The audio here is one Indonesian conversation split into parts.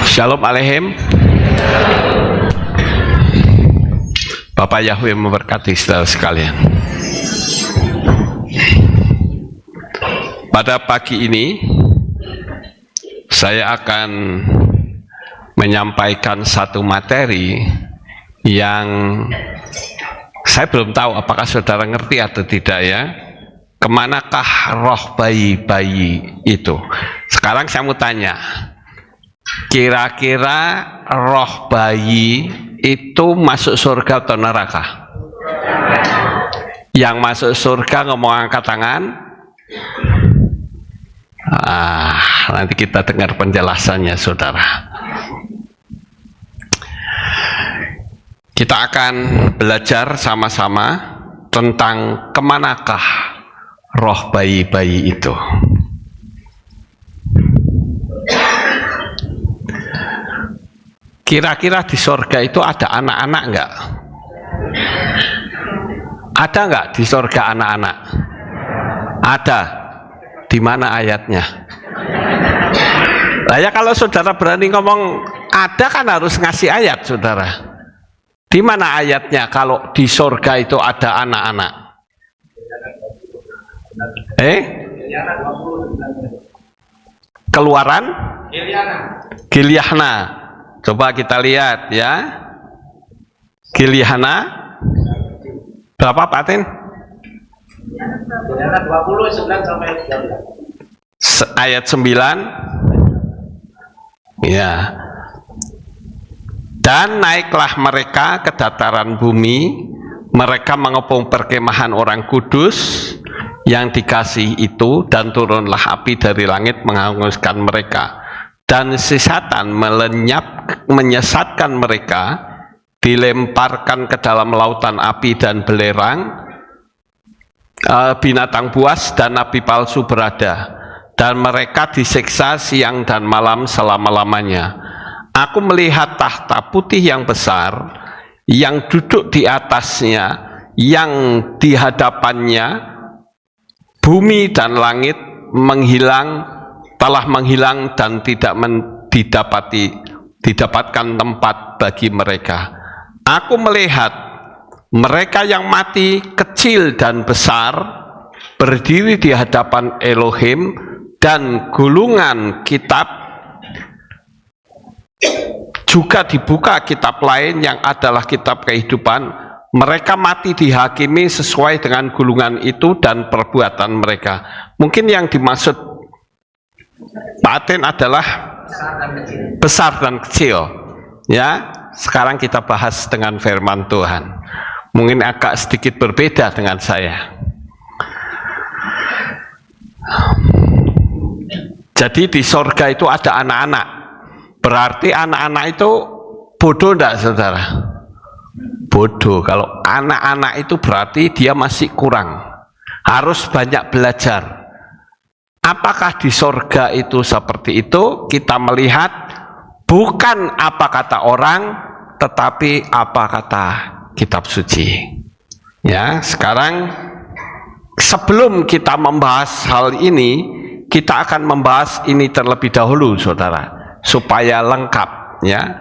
Shalom Aleihim. Bapak Yahweh memberkati saudara sekalian. Pada pagi ini saya akan menyampaikan satu materi yang saya belum tahu apakah saudara ngerti atau tidak ya. Kemanakah roh bayi-bayi itu? Sekarang saya mau tanya, kira-kira roh bayi itu masuk surga atau neraka? Yang masuk surga ngomong angkat tangan. Nanti kita dengar penjelasannya saudara. Kita akan belajar sama-sama tentang kemanakah roh bayi-bayi itu. Kira-kira di surga itu ada anak-anak enggak? Ada enggak di surga anak-anak? Ada. Di mana ayatnya? Nah ya, kalau saudara berani ngomong ada, kan harus ngasih ayat saudara. Di mana ayatnya kalau di surga itu ada anak-anak? Keluaran Gilyahna. Coba kita lihat ya. Gilyahna berapa Pak Tin? 20, 9 sampai 13. Ayat 9. Ya. Dan naiklah mereka ke dataran bumi, mereka mengepung perkemahan orang kudus yang dikasih itu, dan turunlah api dari langit menghanguskan mereka, dan si Satan menyesatkan mereka, dilemparkan ke dalam lautan api dan belerang, binatang buas dan nabi palsu berada, dan mereka disiksa siang dan malam selama-lamanya. Aku melihat tahta putih yang besar, yang duduk di atasnya, yang di hadapannya bumi dan langit telah menghilang dan tidak didapatkan tempat bagi mereka. Aku melihat mereka yang mati, kecil dan besar, berdiri di hadapan Elohim, dan gulungan kitab juga dibuka, kitab lain yang adalah kitab kehidupan. Mereka mati dihakimi sesuai dengan gulungan itu dan perbuatan mereka. Mungkin yang dimaksud Paten adalah besar dan kecil. Ya, sekarang kita bahas dengan firman Tuhan. Mungkin agak sedikit berbeda dengan saya. Jadi di sorga itu ada anak-anak. Berarti anak-anak itu bodoh enggak saudara? Bodoh. Kalau anak-anak itu berarti dia masih kurang, harus banyak belajar. Apakah di sorga itu seperti itu? Kita melihat bukan apa kata orang, tetapi apa kata kitab suci. Ya, sekarang sebelum kita membahas hal ini, kita akan membahas ini terlebih dahulu saudara, supaya lengkap ya.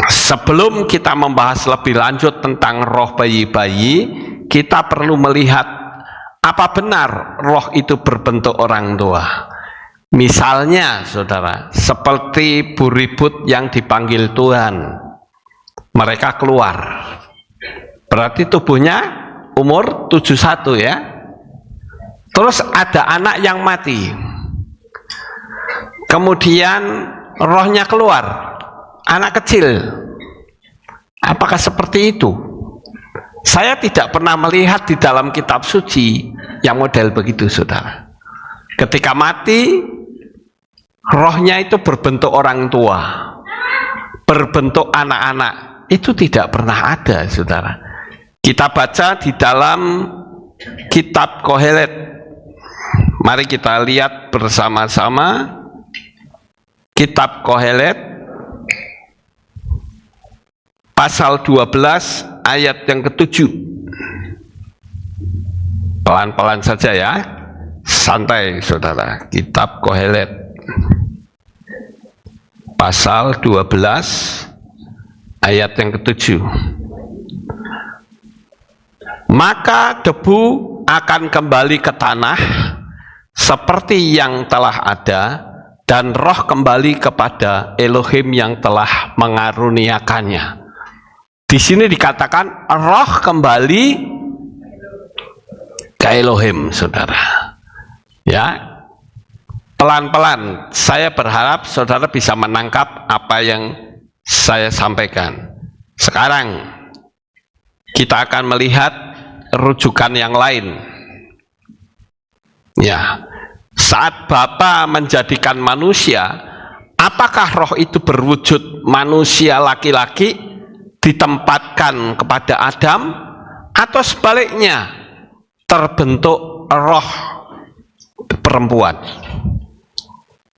Sebelum kita membahas lebih lanjut tentang roh bayi-bayi, kita perlu melihat apa benar roh itu berbentuk orang tua. Misalnya saudara, seperti buribut yang dipanggil Tuhan, mereka keluar, berarti tubuhnya umur 71 ya. Terus ada anak yang mati, kemudian rohnya keluar, anak kecil. Apakah seperti itu? Saya tidak pernah melihat di dalam kitab suci yang model begitu saudara. Ketika mati, rohnya itu berbentuk orang tua, berbentuk anak-anak. Itu tidak pernah ada saudara. Kita baca di dalam kitab Kohelet. Mari kita lihat bersama-sama kitab Kohelet pasal 12 ayat yang ke-7. Pelan-pelan saja ya, santai saudara. Kitab Kohelet pasal 12 ayat yang ke-7. Maka debu akan kembali ke tanah seperti yang telah ada, dan roh kembali kepada Elohim yang telah mengaruniakannya. Di sini dikatakan roh kembali ke Elohim, saudara. Ya, pelan-pelan saya berharap saudara bisa menangkap apa yang saya sampaikan. Sekarang kita akan melihat rujukan yang lain. Ya, saat Bapa menjadikan manusia, apakah roh itu berwujud manusia laki-laki ditempatkan kepada Adam, atau sebaliknya terbentuk roh perempuan?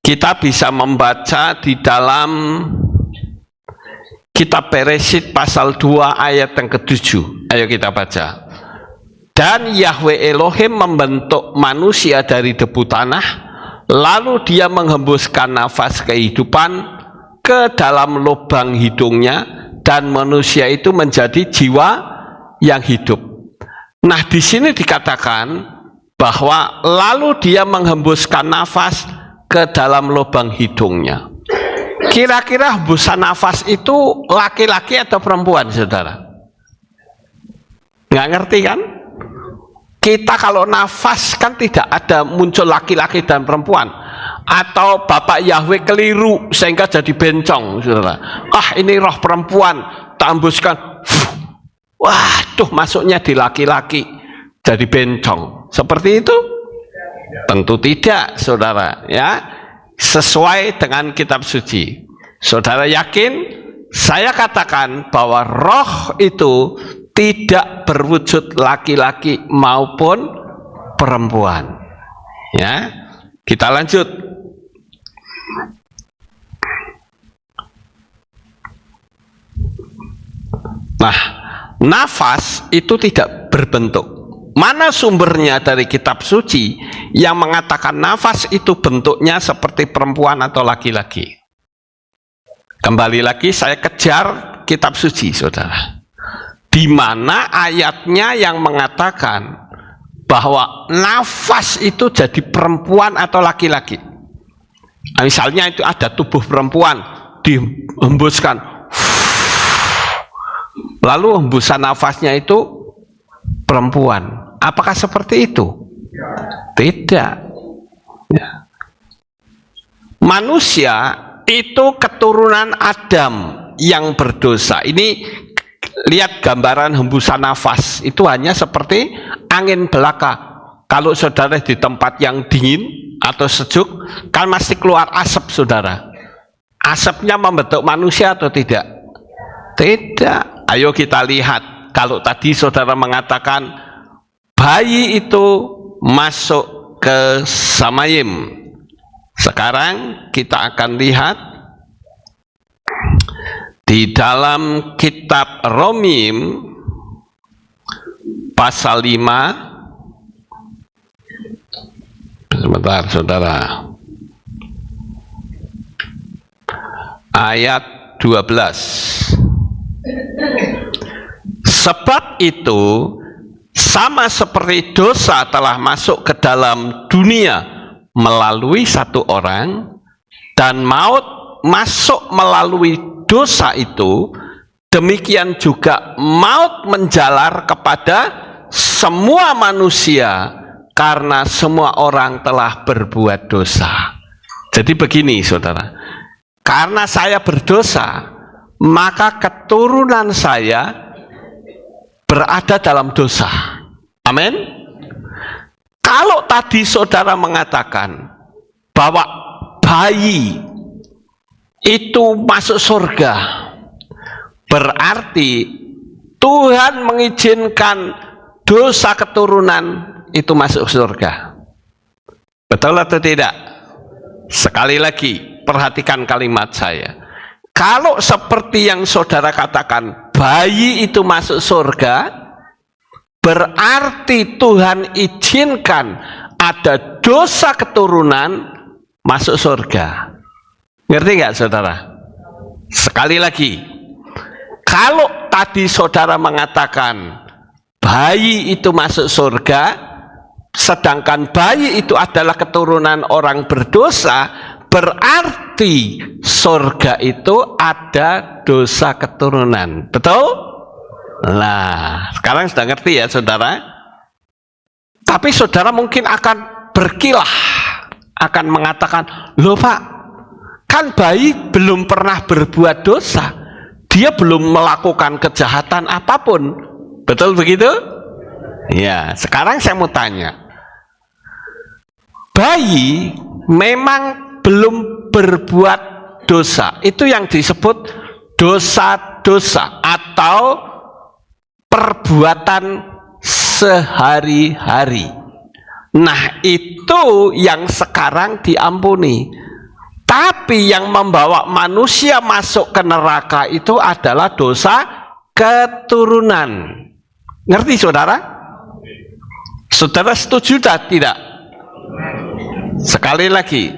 Kita bisa membaca di dalam kitab Beresyit pasal 2 ayat yang ke-7. Ayo kita baca. Dan Yahweh Elohim membentuk manusia dari debu tanah, lalu dia menghembuskan nafas kehidupan ke dalam lubang hidungnya, dan manusia itu menjadi jiwa yang hidup. Nah, di sini dikatakan bahwa lalu dia menghembuskan nafas ke dalam lubang hidungnya. Kira-kira hembusan nafas itu laki-laki atau perempuan, saudara? Nggak ngerti kan? Kita kalau nafas kan tidak ada muncul laki-laki dan perempuan, atau Bapak Yahweh keliru sehingga jadi bencong, saudara. Ah, ini roh perempuan, tambuskan, waduh, masuknya di laki-laki jadi bencong. Seperti itu? Tentu tidak, saudara. Ya, sesuai dengan kitab suci. Saudara yakin? Saya katakan bahwa roh itu tidak berwujud laki-laki maupun perempuan. Ya, kita lanjut. Nah, nafas itu tidak berbentuk. Mana sumbernya dari kitab suci yang mengatakan nafas itu bentuknya seperti perempuan atau laki-laki? Kembali lagi saya kejar kitab suci, saudara. Di mana ayatnya yang mengatakan bahwa nafas itu jadi perempuan atau laki-laki? Nah, misalnya itu ada tubuh perempuan dihembuskan, lalu hembusan nafasnya itu perempuan. Apakah seperti itu? Tidak. Ya. Manusia itu keturunan Adam yang berdosa. Ini lihat gambaran hembusan nafas, itu hanya seperti angin belaka. Kalau saudara di tempat yang dingin atau sejuk, kan masih keluar asap, saudara. Asapnya membentuk manusia atau tidak? Tidak. Ayo kita lihat. Kalau tadi saudara mengatakan bayi itu masuk ke Samayim, sekarang kita akan lihat di dalam kitab Romim pasal 5. Sebentar, saudara. Ayat 12. Sebab itu sama seperti dosa telah masuk ke dalam dunia melalui satu orang, dan maut masuk melalui dosa itu, demikian juga maut menjalar kepada semua manusia karena semua orang telah berbuat dosa. Jadi begini, saudara, karena saya berdosa, maka keturunan saya berada dalam dosa. Amin. Kalau tadi saudara mengatakan bahwa bayi itu masuk surga, berarti Tuhan mengizinkan dosa keturunan itu masuk surga. Betul atau tidak? Sekali lagi, perhatikan kalimat saya. Kalau seperti yang saudara katakan, bayi itu masuk surga, berarti Tuhan izinkan ada dosa keturunan masuk surga. Ngerti nggak, saudara? Sekali lagi, kalau tadi saudara mengatakan bayi itu masuk surga, sedangkan bayi itu adalah keturunan orang berdosa, berarti surga itu ada dosa keturunan. Betul? Nah, sekarang sudah ngerti ya saudara? Tapi saudara mungkin akan berkilah, akan mengatakan, loh Pak, kan bayi belum pernah berbuat dosa, dia belum melakukan kejahatan apapun. Betul begitu? Ya, sekarang saya mau tanya, bayi memang belum berbuat dosa, itu yang disebut dosa-dosa atau perbuatan sehari-hari. Nah, itu yang sekarang diampuni. Tapi yang membawa manusia masuk ke neraka itu adalah dosa keturunan. Ngerti saudara? Saudara setuju tidak? Sekali lagi,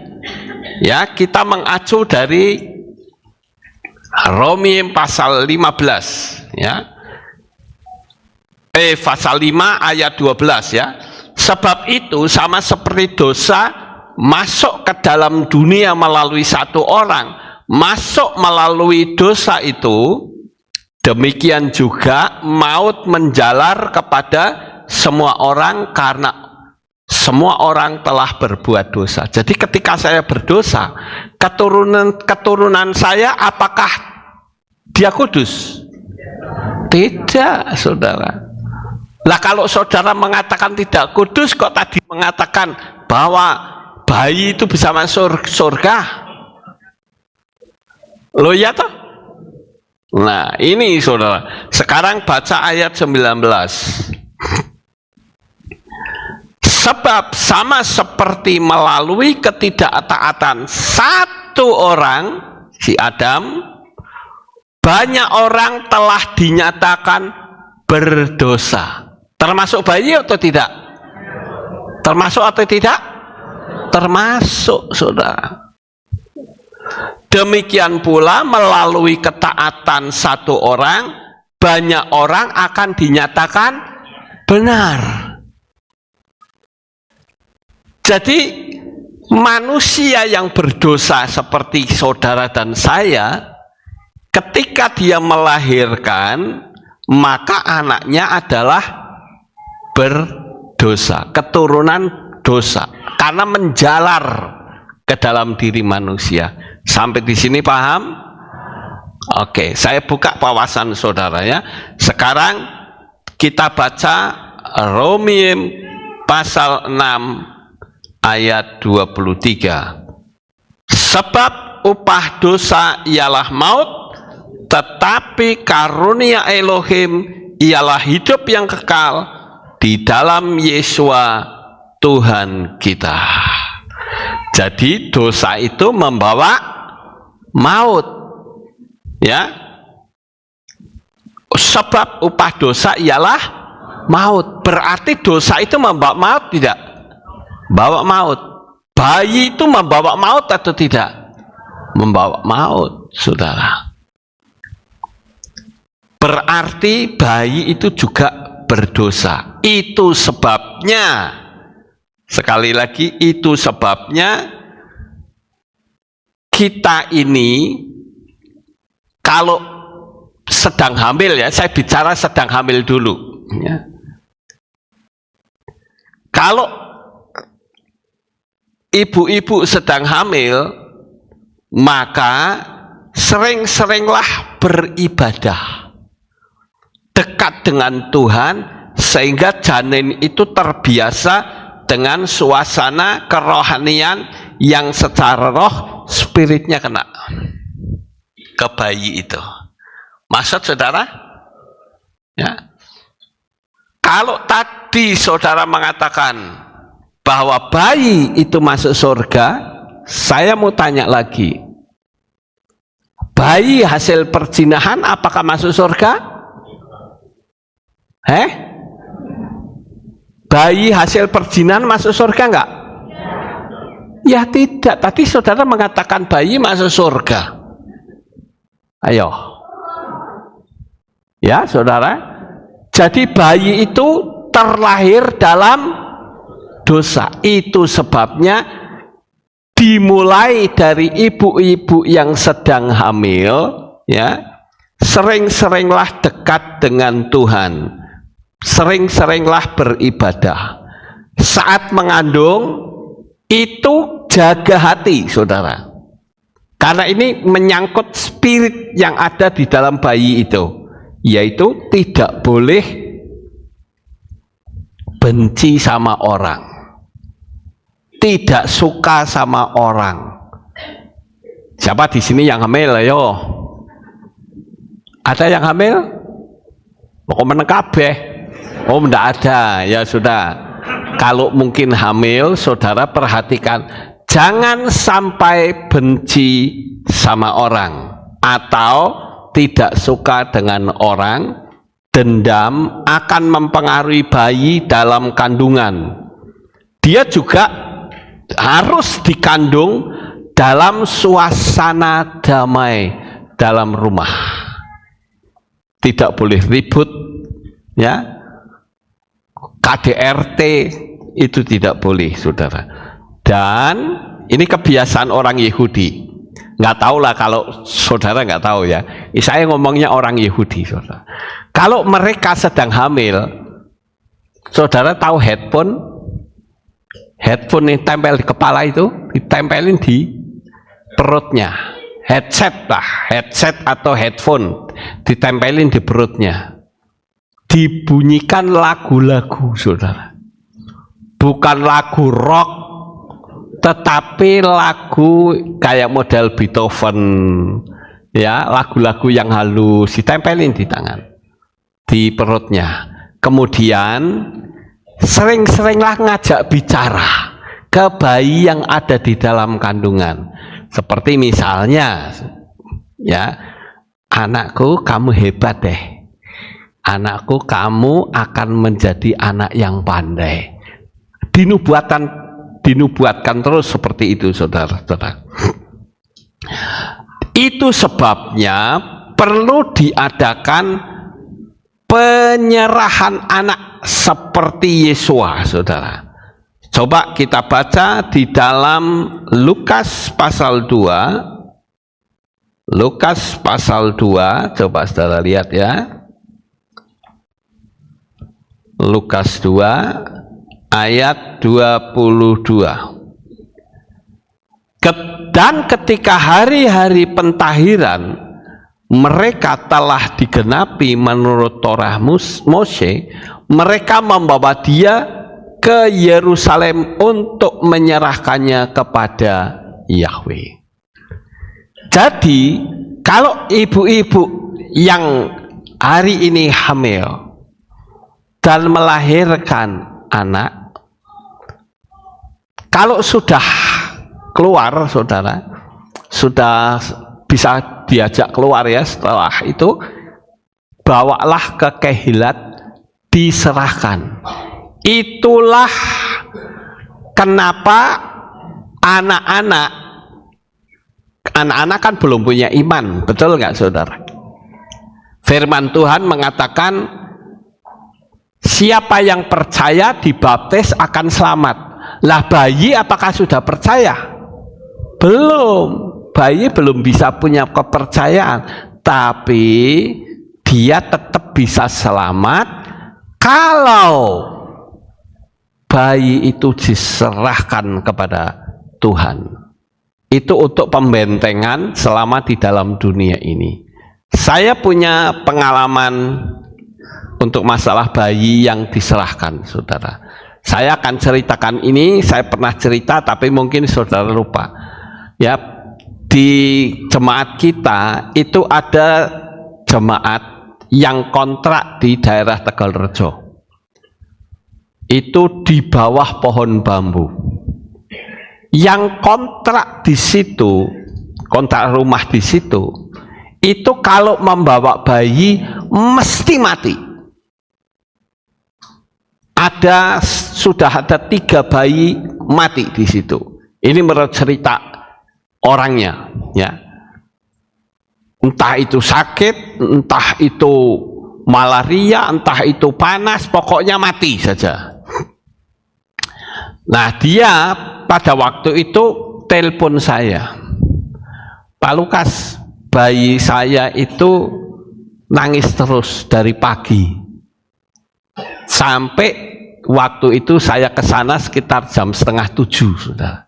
ya, kita mengacu dari Romi pasal 15, ya. Pasal 5 ayat 12, ya. Sebab itu sama seperti dosa masuk ke dalam dunia melalui satu orang, masuk melalui dosa itu, demikian juga maut menjalar kepada semua orang karena semua orang telah berbuat dosa. Jadi ketika saya berdosa, keturunan saya apakah dia kudus? Tidak, saudara. Lah kalau saudara mengatakan tidak kudus, kok tadi mengatakan bahwa bayi itu bisa masuk surga? Loh ya toh? Nah, ini saudara. Sekarang baca ayat 19. Sebab sama seperti melalui ketidaktaatan satu orang, si Adam, banyak orang telah dinyatakan berdosa. Termasuk bayi atau tidak? Termasuk atau tidak? Termasuk, saudara. Demikian pula melalui ketaatan satu orang, banyak orang akan dinyatakan benar. Jadi manusia yang berdosa seperti saudara dan saya, ketika dia melahirkan, maka anaknya adalah berdosa, keturunan dosa, karena menjalar ke dalam diri manusia. Sampai di sini paham? Oke, saya buka wawasan saudara ya. Sekarang kita baca Romi pasal 6 ayat 23. Sebab upah dosa ialah maut, tetapi karunia Elohim ialah hidup yang kekal di dalam Yesua Tuhan kita. Jadi dosa itu membawa maut, ya. Sebab upah dosa ialah maut. Berarti dosa itu membawa maut tidak? Bawa maut. Bayi itu membawa maut atau tidak? Membawa maut, saudara. Berarti bayi itu juga berdosa. Itu sebabnya, sekali lagi, itu sebabnya kita ini kalau sedang hamil, ya, saya bicara sedang hamil dulu, ya. Kalau ibu-ibu sedang hamil, maka sering-seringlah beribadah, dekat dengan Tuhan, sehingga janin itu terbiasa dengan suasana kerohanian yang secara roh spiritnya kena ke bayi itu. Maksud saudara? Ya. Kalau tadi saudara mengatakan bahwa bayi itu masuk surga, saya mau tanya lagi. Bayi hasil perzinahan apakah masuk surga? Bayi hasil perzinahan masuk surga enggak? Ya tidak. Tadi saudara mengatakan bayi masuk surga. Ayo. Ya, saudara. Jadi bayi itu terlahir dalam dosa. Itu sebabnya dimulai dari ibu-ibu yang sedang hamil, ya, sering-seringlah dekat dengan Tuhan, sering-seringlah beribadah. Saat mengandung itu jaga hati, saudara, karena ini menyangkut spirit yang ada di dalam bayi itu, yaitu tidak boleh benci sama orang, tidak suka sama orang. Siapa di sini yang hamil? Ayo. Ada yang hamil? Kok menekabeh? Oh, enggak ada. Ya sudah. Kalau mungkin hamil, saudara perhatikan, jangan sampai benci sama orang atau tidak suka dengan orang. Dendam akan mempengaruhi bayi dalam kandungan. Dia juga harus dikandung dalam suasana damai dalam rumah. Tidak boleh ribut, ya. KDRT itu tidak boleh, saudara. Dan ini kebiasaan orang Yahudi. Nggak tahu lah kalau saudara nggak tahu ya. Saya ngomongnya orang Yahudi, saudara. Kalau mereka sedang hamil, saudara tahu headphone yang tempel di kepala itu ditempelin di perutnya. Headset atau headphone ditempelin di perutnya. Dibunyikan lagu-lagu, saudara. Bukan lagu rock, tetapi lagu kayak model Beethoven, ya, lagu-lagu yang halus ditempelin di tangan, di perutnya. Kemudian sering-seringlah ngajak bicara ke bayi yang ada di dalam kandungan, seperti misalnya, ya, anakku kamu hebat deh, anakku kamu akan menjadi anak yang pandai. Dinubuatkan terus seperti itu, saudara-saudara. Itu sebabnya perlu diadakan penyerahan anak seperti Yesua, saudara. Coba kita baca di dalam Lukas pasal 2. Lukas pasal 2, coba saudara lihat ya. Lukas 2 ayat 22. Dan ketika hari-hari pentahiran mereka telah digenapi menurut Torah Mose, mereka membawa dia ke Yerusalem untuk menyerahkannya kepada Yahweh. Jadi kalau ibu-ibu yang hari ini hamil dan melahirkan anak, kalau sudah keluar, saudara, sudah bisa diajak keluar ya, setelah itu bawalah ke Kehilat, diserahkan. Itulah kenapa anak-anak kan belum punya iman, betul nggak, saudara? Firman Tuhan mengatakan siapa yang percaya dibaptis akan selamat. Lah bayi apakah sudah percaya? Belum. Bayi belum bisa punya kepercayaan, tapi dia tetap bisa selamat kalau bayi itu diserahkan kepada Tuhan. Itu untuk pembentengan selama di dalam dunia ini. Saya punya pengalaman untuk masalah bayi yang diserahkan, saudara. Saya akan ceritakan ini, saya pernah cerita tapi mungkin saudara lupa. Ya, di jemaat kita itu ada jemaat yang kontrak di daerah Tegalrejo. Itu di bawah pohon bambu. Yang kontrak di situ, kontrak rumah di situ, itu kalau membawa bayi mesti mati. Sudah ada 3 bayi mati di situ. Ini menurut cerita orangnya, ya. Entah itu sakit, entah itu malaria, entah itu panas, pokoknya mati saja. Nah, dia pada waktu itu telepon saya, Pak Lukas, bayi saya itu nangis terus dari pagi sampai waktu itu saya ke sana sekitar jam 6:30, saudara.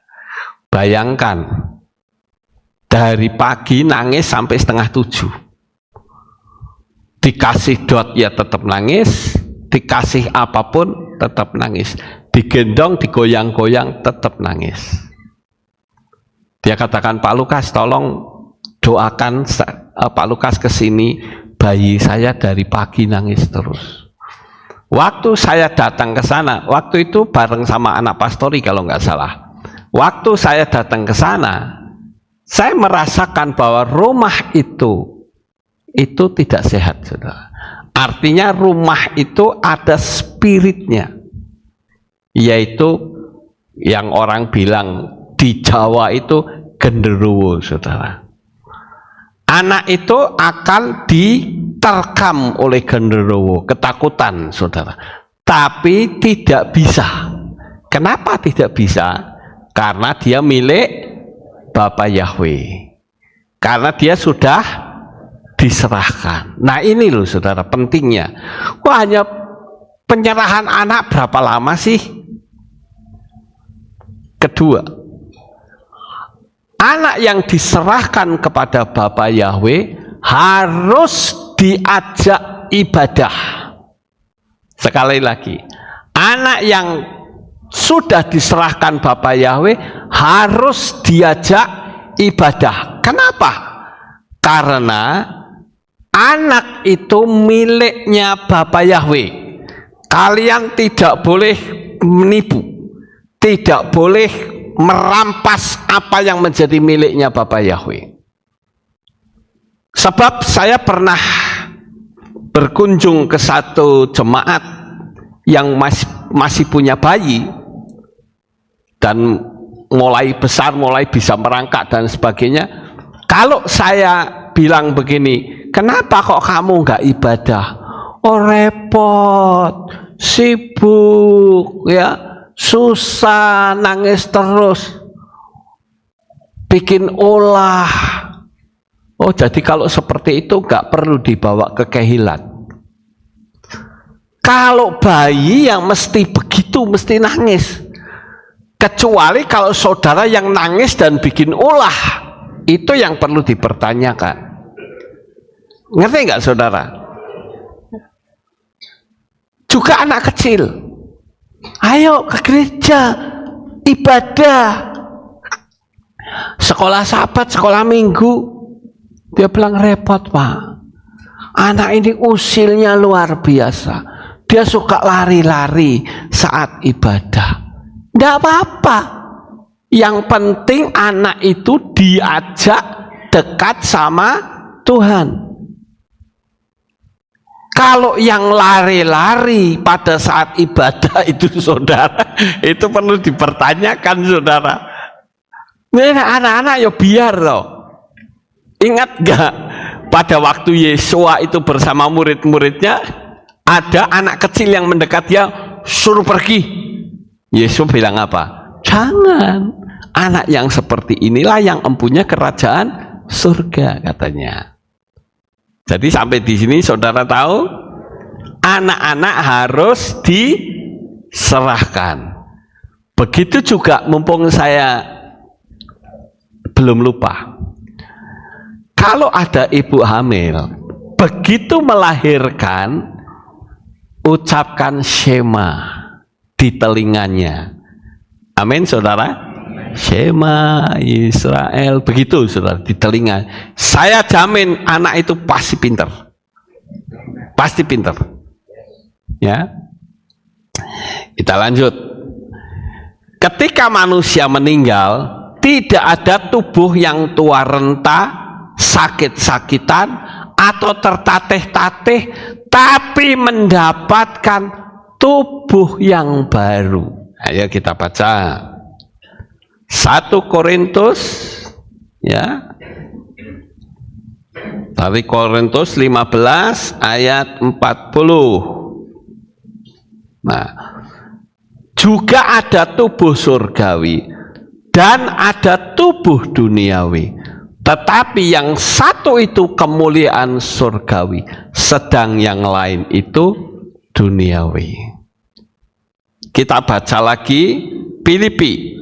Bayangkan, dari pagi nangis sampai 6:30. Dikasih dot ya tetap nangis, dikasih apapun tetap nangis, digendong, digoyang-goyang tetap nangis. Dia katakan, Pak Lukas, tolong doakan Pak Lukas kesini, bayi saya dari pagi nangis terus. Waktu saya datang ke sana, waktu itu bareng sama anak pastori kalau nggak salah. Waktu saya datang ke sana, saya merasakan bahwa rumah itu tidak sehat, saudara. Artinya rumah itu ada spiritnya, yaitu yang orang bilang di Jawa itu genderuwo, saudara. Anak itu akan diterkam oleh genderuwo, ketakutan, saudara. Tapi tidak bisa. Kenapa tidak bisa? Karena dia milik Bapak Yahweh. Karena dia sudah diserahkan. Nah, ini loh, saudara, pentingnya. Wah, hanya penyerahan anak berapa lama sih? Kedua, anak yang diserahkan kepada Bapak Yahweh harus diajak ibadah. Sekali lagi, anak yang sudah diserahkan Bapak Yahweh harus diajak ibadah. Kenapa? Karena anak itu miliknya Bapak Yahweh. Kalian tidak boleh menipu, tidak boleh merampas apa yang menjadi miliknya Bapak Yahweh. Sebab saya pernah berkunjung ke satu jemaat yang masih punya bayi dan mulai besar, mulai bisa merangkak dan sebagainya. Kalau saya bilang begini, kenapa kok kamu nggak ibadah? Oh, repot, sibuk, ya, susah, nangis terus, bikin ulah. Oh, jadi kalau seperti itu nggak perlu dibawa ke kehilat. Kalau bayi yang mesti begitu, mesti nangis. Kecuali kalau saudara yang nangis dan bikin ulah, itu yang perlu dipertanyakan. Ngerti nggak, saudara? Juga anak kecil, ayo ke gereja, ibadah, sekolah sabat, sekolah minggu. Dia bilang, repot Pak, anak ini usilnya luar biasa, dia suka lari-lari saat ibadah. Tidak apa-apa, yang penting anak itu diajak dekat sama Tuhan. Kalau yang lari-lari pada saat ibadah itu, saudara, itu perlu dipertanyakan, saudara. Ini anak-anak ya biar loh. Ingat gak pada waktu Yesua itu bersama murid-muridnya, ada anak kecil yang mendekat dia, suruh pergi. Yesus bilang apa? Jangan, anak yang seperti inilah yang empunya kerajaan surga, katanya. Jadi sampai di sini saudara tahu, anak-anak harus diserahkan. Begitu juga, mumpung saya belum lupa, kalau ada ibu hamil, begitu melahirkan, ucapkan Shema di telinganya. Amin, saudara. Shema Israel, begitu, saudara, di telinga. Saya jamin anak itu pasti pintar, pasti pintar. Ya, kita lanjut. Ketika manusia meninggal, tidak ada tubuh yang tua renta, sakit-sakitan, atau tertatih-tatih, tapi mendapatkan tubuh yang baru. Ayo kita baca 1 Korintus, ya, Dari Korintus 15 ayat 40. Nah, juga ada tubuh surgawi dan ada tubuh duniawi. Tetapi yang satu itu kemuliaan surgawi, sedang yang lain itu duniawi. Kita baca lagi Filipi.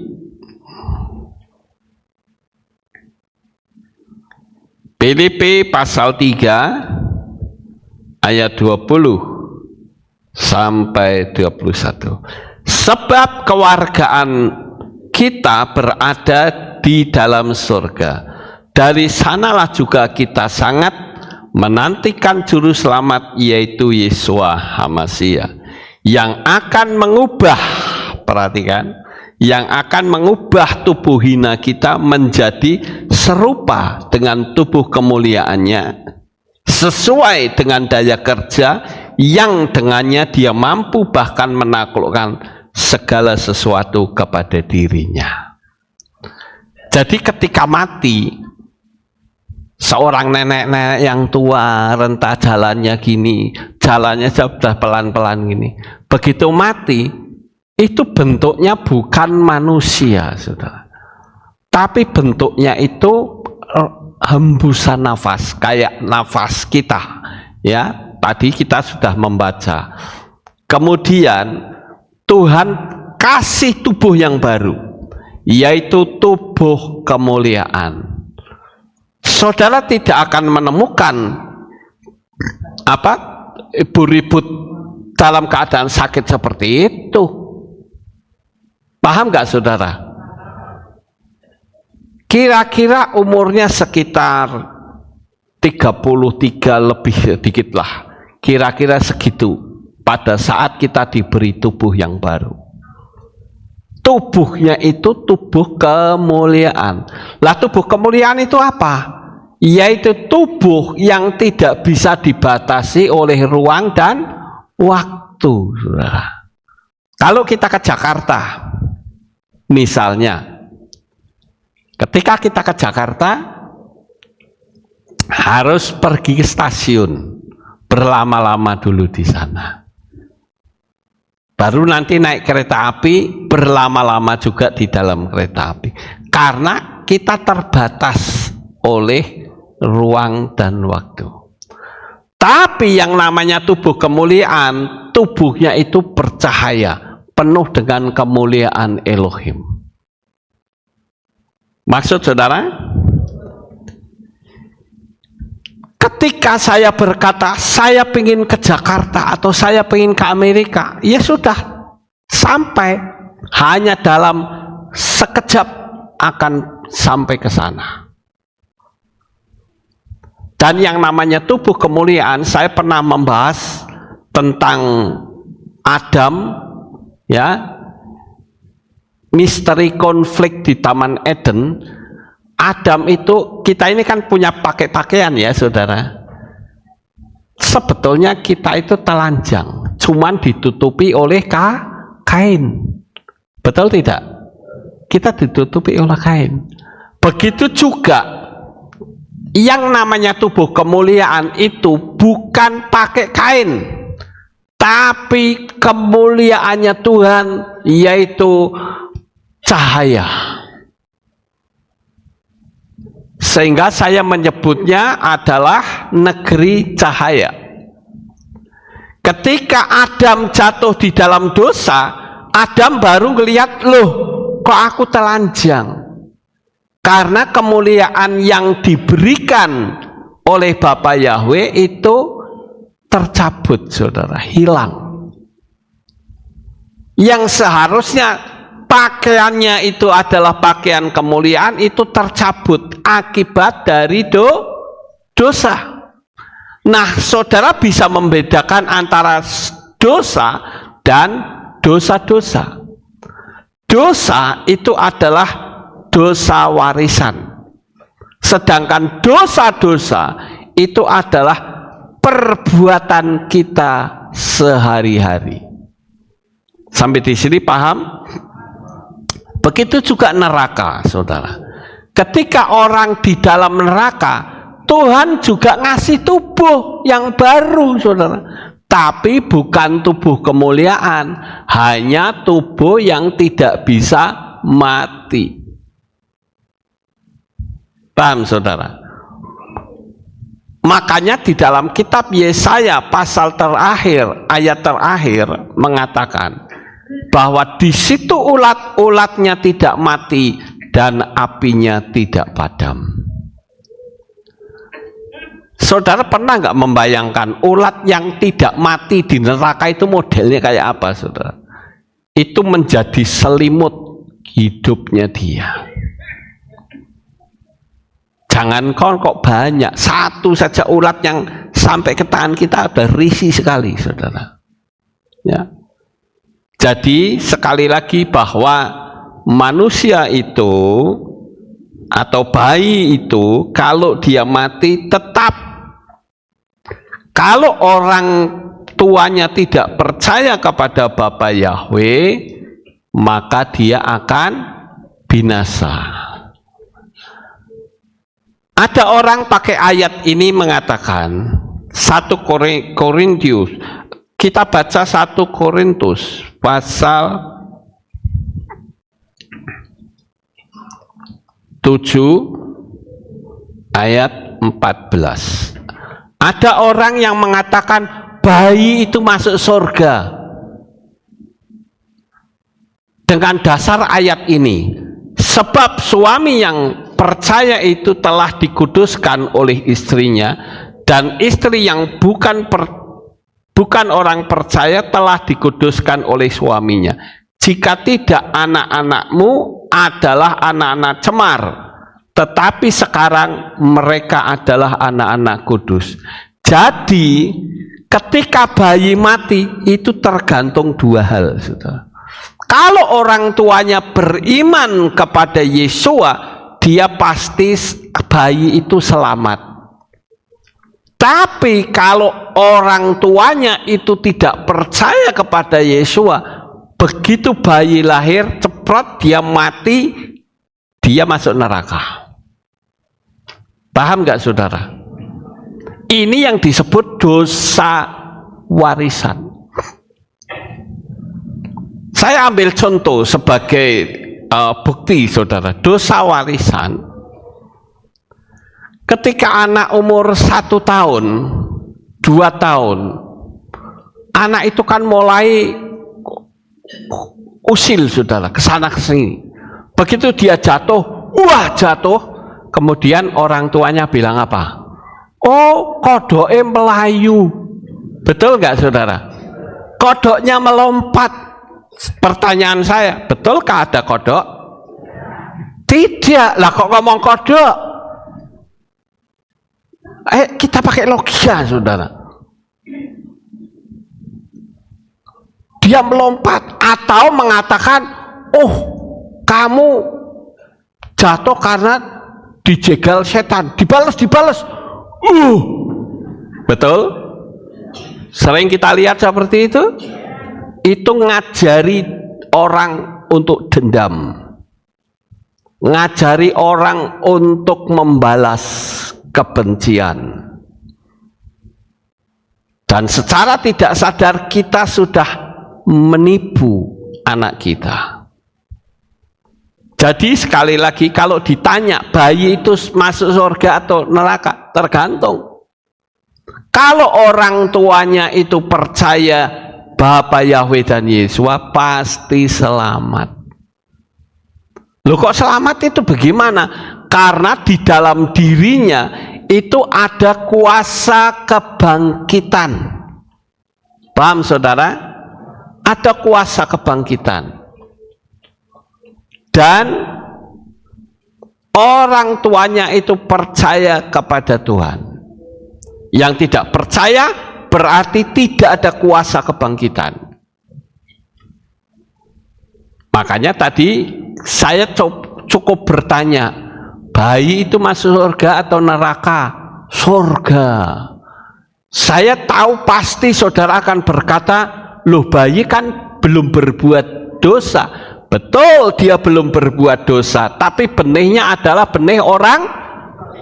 Filipi pasal 3 ayat 20 sampai 21. Sebab kewargaan kita berada di dalam surga. Dari sanalah juga kita sangat menantikan juru selamat, yaitu Yeshua HaMasyiah, yang akan mengubah, perhatikan, yang akan mengubah tubuh hina kita menjadi serupa dengan tubuh kemuliaannya, sesuai dengan daya kerja yang dengannya dia mampu bahkan menaklukkan segala sesuatu kepada dirinya. Jadi ketika mati, seorang nenek-nenek yang tua, renta jalannya gini, jalannya sudah pelan-pelan gini, begitu mati, itu bentuknya bukan manusia, saudara, tapi bentuknya itu hembusan nafas, kayak nafas kita, ya. Tadi kita sudah membaca. Kemudian Tuhan kasih tubuh yang baru, yaitu tubuh kemuliaan. Saudara tidak akan menemukan ibu ribut dalam keadaan sakit seperti itu. Paham nggak, saudara? Kira-kira umurnya sekitar 33 lebih sedikit lah, kira-kira segitu pada saat kita diberi tubuh yang baru. Tubuhnya itu tubuh kemuliaan. Lah, tubuh kemuliaan itu apa? Yaitu tubuh yang tidak bisa dibatasi oleh ruang dan waktu, saudara. Kalau kita ke Jakarta, misalnya, ketika kita ke Jakarta harus pergi ke stasiun, berlama-lama dulu di sana. Baru nanti naik kereta api, berlama-lama juga di dalam kereta api. Karena kita terbatas oleh ruang dan waktu. Tapi yang namanya tubuh kemuliaan, tubuhnya itu bercahaya, penuh dengan kemuliaan Elohim. Maksud saudara? Ketika saya berkata, saya ingin ke Jakarta atau saya ingin ke Amerika, ya sudah, sampai, hanya dalam sekejap akan sampai ke sana. Dan yang namanya tubuh kemuliaan, saya pernah membahas tentang Adam, ya, misteri konflik di Taman Eden. Adam itu, kita ini kan punya pakaian ya, saudara. Sebetulnya kita itu telanjang, cuman ditutupi oleh kain. Betul tidak? Kita ditutupi oleh kain. Begitu juga yang namanya tubuh kemuliaan itu bukan pakai kain, tapi kemuliaannya Tuhan, yaitu cahaya. Sehingga saya menyebutnya adalah negeri cahaya. Ketika Adam jatuh di dalam dosa, Adam baru melihat, loh, kok aku telanjang? Karena kemuliaan yang diberikan oleh Bapa Yahweh itu tercabut, saudara, hilang. Yang seharusnya pakaiannya itu adalah pakaian kemuliaan, itu tercabut akibat dari dosa. Nah, saudara bisa membedakan antara dosa dan dosa-dosa. Dosa itu adalah dosa warisan, sedangkan dosa-dosa itu adalah perbuatan kita sehari-hari. Sampai di sini paham? Begitu juga neraka, saudara. Ketika orang di dalam neraka, Tuhan juga ngasih tubuh yang baru, saudara. Tapi bukan tubuh kemuliaan, hanya tubuh yang tidak bisa mati. Paham, saudara? Makanya di dalam kitab Yesaya pasal terakhir, ayat terakhir mengatakan bahwa di situ ulat-ulatnya tidak mati dan apinya tidak padam. Saudara pernah nggak membayangkan ulat yang tidak mati di neraka itu modelnya kayak apa, saudara? Itu menjadi selimut hidupnya dia. Jangan kok banyak, satu saja ulat yang sampai ke tangan kita udah risih sekali, saudara. Ya. Jadi sekali lagi bahwa manusia itu atau bayi itu kalau dia mati tetap, kalau orang tuanya tidak percaya kepada Bapa Yahweh, maka dia akan binasa. Ada orang pakai ayat ini mengatakan 1 Korintus, kita baca 1 Korintus pasal 7 ayat 14. Ada orang yang mengatakan bayi itu masuk surga dengan dasar ayat ini, sebab suami yang percaya itu telah dikuduskan oleh istrinya, dan istri yang bukan orang percaya telah dikuduskan oleh suaminya. Jika tidak, anak-anakmu adalah anak-anak cemar, tetapi sekarang mereka adalah anak-anak kudus. Jadi ketika bayi mati itu tergantung dua hal, saudara. Kalau orang tuanya beriman kepada Yesua, dia pasti bayi itu selamat. Tapi kalau orang tuanya itu tidak percaya kepada Yesua, begitu bayi lahir ceprot dia mati, dia masuk neraka. Paham nggak, saudara? Ini yang disebut dosa warisan. Saya ambil contoh sebagai bukti, saudara. Dosa warisan. Ketika anak umur 1 tahun, 2 tahun, anak itu kan mulai usil, saudara, kesana kesini. Begitu dia jatuh, wah jatuh. Kemudian orang tuanya bilang apa? Oh, kodoknya melayu. Betul nggak, saudara? Kodoknya melompat. Pertanyaan saya, betulkah ada kodok? Tidak. Lah kok ngomong kodok? Kita pakai logika, saudara. Dia melompat atau mengatakan, oh kamu jatuh karena dijegal setan, dibales. Betul? Sering kita lihat seperti itu. Itu ngajari orang untuk dendam, ngajari orang untuk membalas kebencian, dan secara tidak sadar kita sudah menipu anak kita. Jadi sekali lagi, kalau ditanya bayi itu masuk surga atau neraka, tergantung. Kalau orang tuanya itu percaya Bapa Yahweh dan Yesua, pasti selamat. Loh, kok selamat itu bagaimana? Karena di dalam dirinya itu ada kuasa kebangkitan. Paham, saudara? Ada kuasa kebangkitan. Dan orang tuanya itu percaya kepada Tuhan. Yang tidak percaya berarti tidak ada kuasa kebangkitan. Makanya tadi saya cukup bertanya, bayi itu masuk surga atau neraka? Surga. Saya tahu pasti saudara akan berkata, loh bayi kan belum berbuat dosa. Betul, dia belum berbuat dosa, tapi benihnya adalah benih orang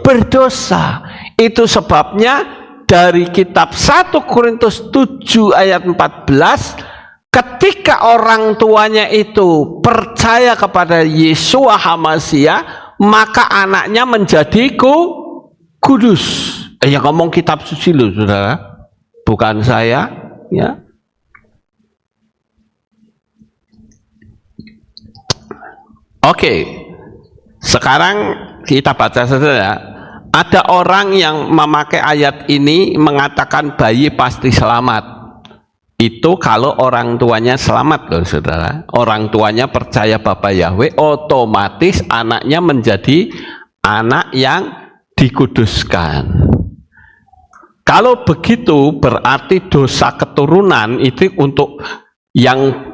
berdosa. Itu sebabnya dari kitab 1 Korintus 7 ayat 14, ketika orang tuanya itu percaya kepada Yeshua HaMashiach, maka anaknya menjadi kudus. Yang ngomong kitab suci loh, saudara, bukan saya, ya. Oke, sekarang kita baca saja. Ada orang yang memakai ayat ini mengatakan bayi pasti selamat. Itu kalau orang tuanya selamat loh, saudara. Orang tuanya percaya Bapa Yahweh, otomatis anaknya menjadi anak yang dikuduskan. Kalau begitu berarti dosa keturunan itu untuk yang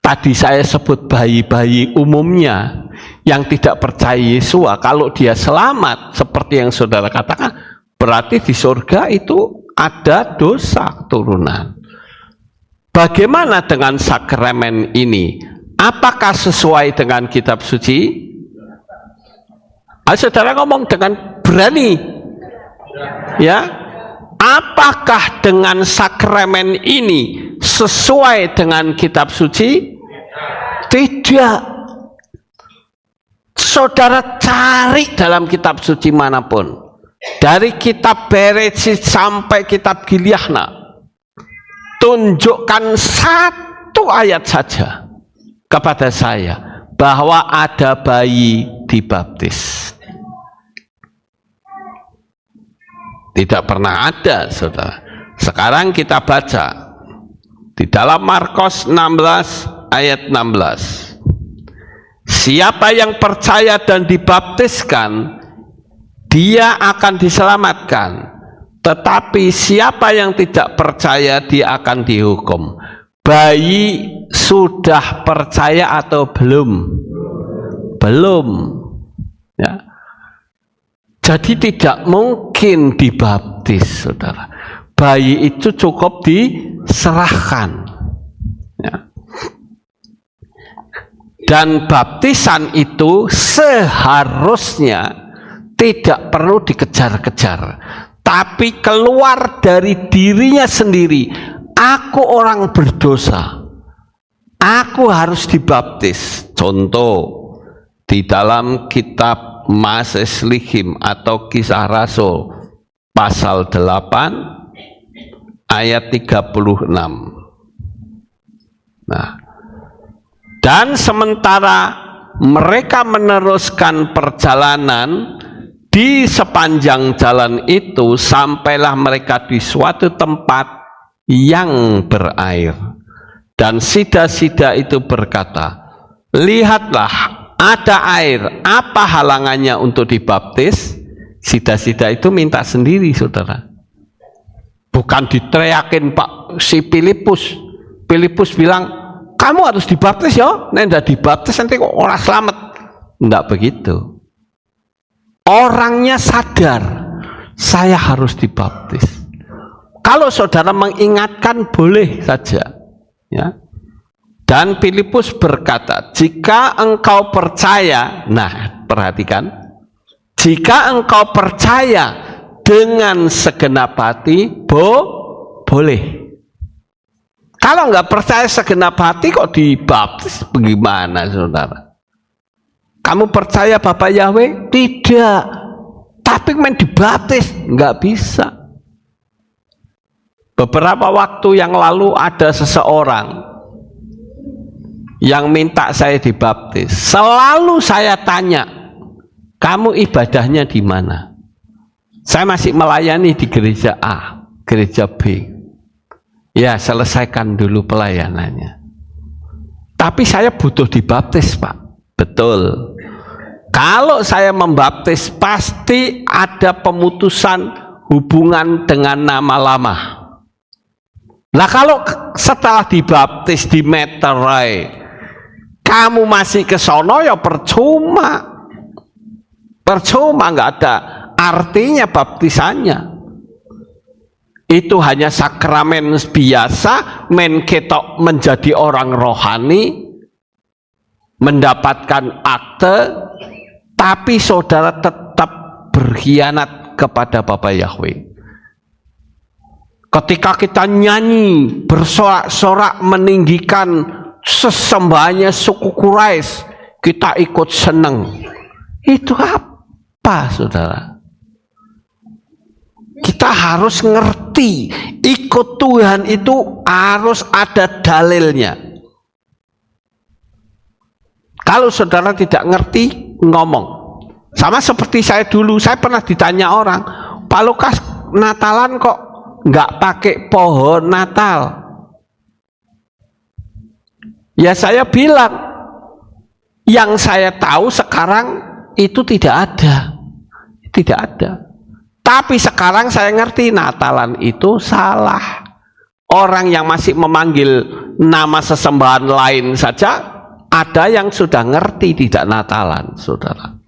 tadi saya sebut bayi-bayi umumnya yang tidak percaya Yesua, kalau dia selamat seperti yang saudara katakan, berarti di surga itu ada dosa keturunan. Bagaimana dengan sakramen ini? Apakah sesuai dengan kitab suci? Saudara ngomong dengan berani, ya. Apakah dengan sakramen ini sesuai dengan kitab suci? Tidak. Saudara cari dalam kitab suci manapun, dari kitab Bereshit sampai kitab Gilyahna, tunjukkan satu ayat saja kepada saya bahwa ada bayi dibaptis. Tidak pernah ada, saudara. Sekarang kita baca di dalam Markus 16 ayat 16. Siapa yang percaya dan dibaptiskan, dia akan diselamatkan. Tetapi siapa yang tidak percaya, dia akan dihukum. Bayi sudah percaya atau belum? Belum. Ya. Jadi tidak mungkin dibaptis, saudara. Bayi itu cukup diserahkan. Ya. Dan baptisan itu seharusnya tidak perlu dikejar-kejar, tapi keluar dari dirinya sendiri. Aku orang berdosa, aku harus dibaptis. Contoh di dalam kitab Maseslihim atau Kisah Rasul pasal 8 ayat 36. Nah, dan sementara mereka meneruskan perjalanan di sepanjang jalan itu, sampailah mereka di suatu tempat yang berair. Dan sida-sida itu berkata, lihatlah ada air, apa halangannya untuk dibaptis? Sida-sida itu minta sendiri, saudara. Bukan diteriakin Pak si Filipus. Filipus bilang, kamu harus dibaptis ya, nek ndak dibaptis nanti kok orang selamat. Enggak begitu. Orangnya sadar, saya harus dibaptis. Kalau saudara mengingatkan boleh saja, ya. Dan Filipus berkata, jika engkau percaya, nah perhatikan, jika engkau percaya dengan segenap hati, boleh. Kalau nggak percaya segenap hati kok dibaptis, bagaimana, saudara? Kamu percaya Bapak Yahweh? Tidak. Tapi main dibaptis nggak bisa. Beberapa waktu yang lalu ada seseorang yang minta saya dibaptis. Selalu saya tanya, kamu ibadahnya di mana? Saya masih melayani di gereja A, gereja B. Ya, selesaikan dulu pelayanannya. Tapi saya butuh dibaptis, Pak. Betul. Kalau saya membaptis, pasti ada pemutusan hubungan dengan nama lama. Nah, kalau setelah dibaptis di meterai, kamu masih ke sono, ya percuma. Percuma, nggak ada artinya baptisannya. Itu hanya sakramen biasa, men ketok menjadi orang rohani, mendapatkan akte, tapi saudara tetap berkhianat kepada Bapak Yahweh. Ketika kita nyanyi, bersorak-sorak meninggikan sesembahannya suku Quraisy, kita ikut senang. Itu apa, saudara? Kita harus ngerti, ikut Tuhan itu harus ada dalilnya. Kalau saudara tidak ngerti, ngomong. Sama seperti saya dulu, saya pernah ditanya orang, Pak Lukas, Natalan kok nggak pakai pohon Natal? Ya saya bilang, yang saya tahu sekarang itu tidak ada. Tidak ada. Tapi sekarang saya ngerti Natalan itu salah. Orang yang masih memanggil nama sesembahan lain saja, ada yang sudah ngerti tidak Natalan, saudara.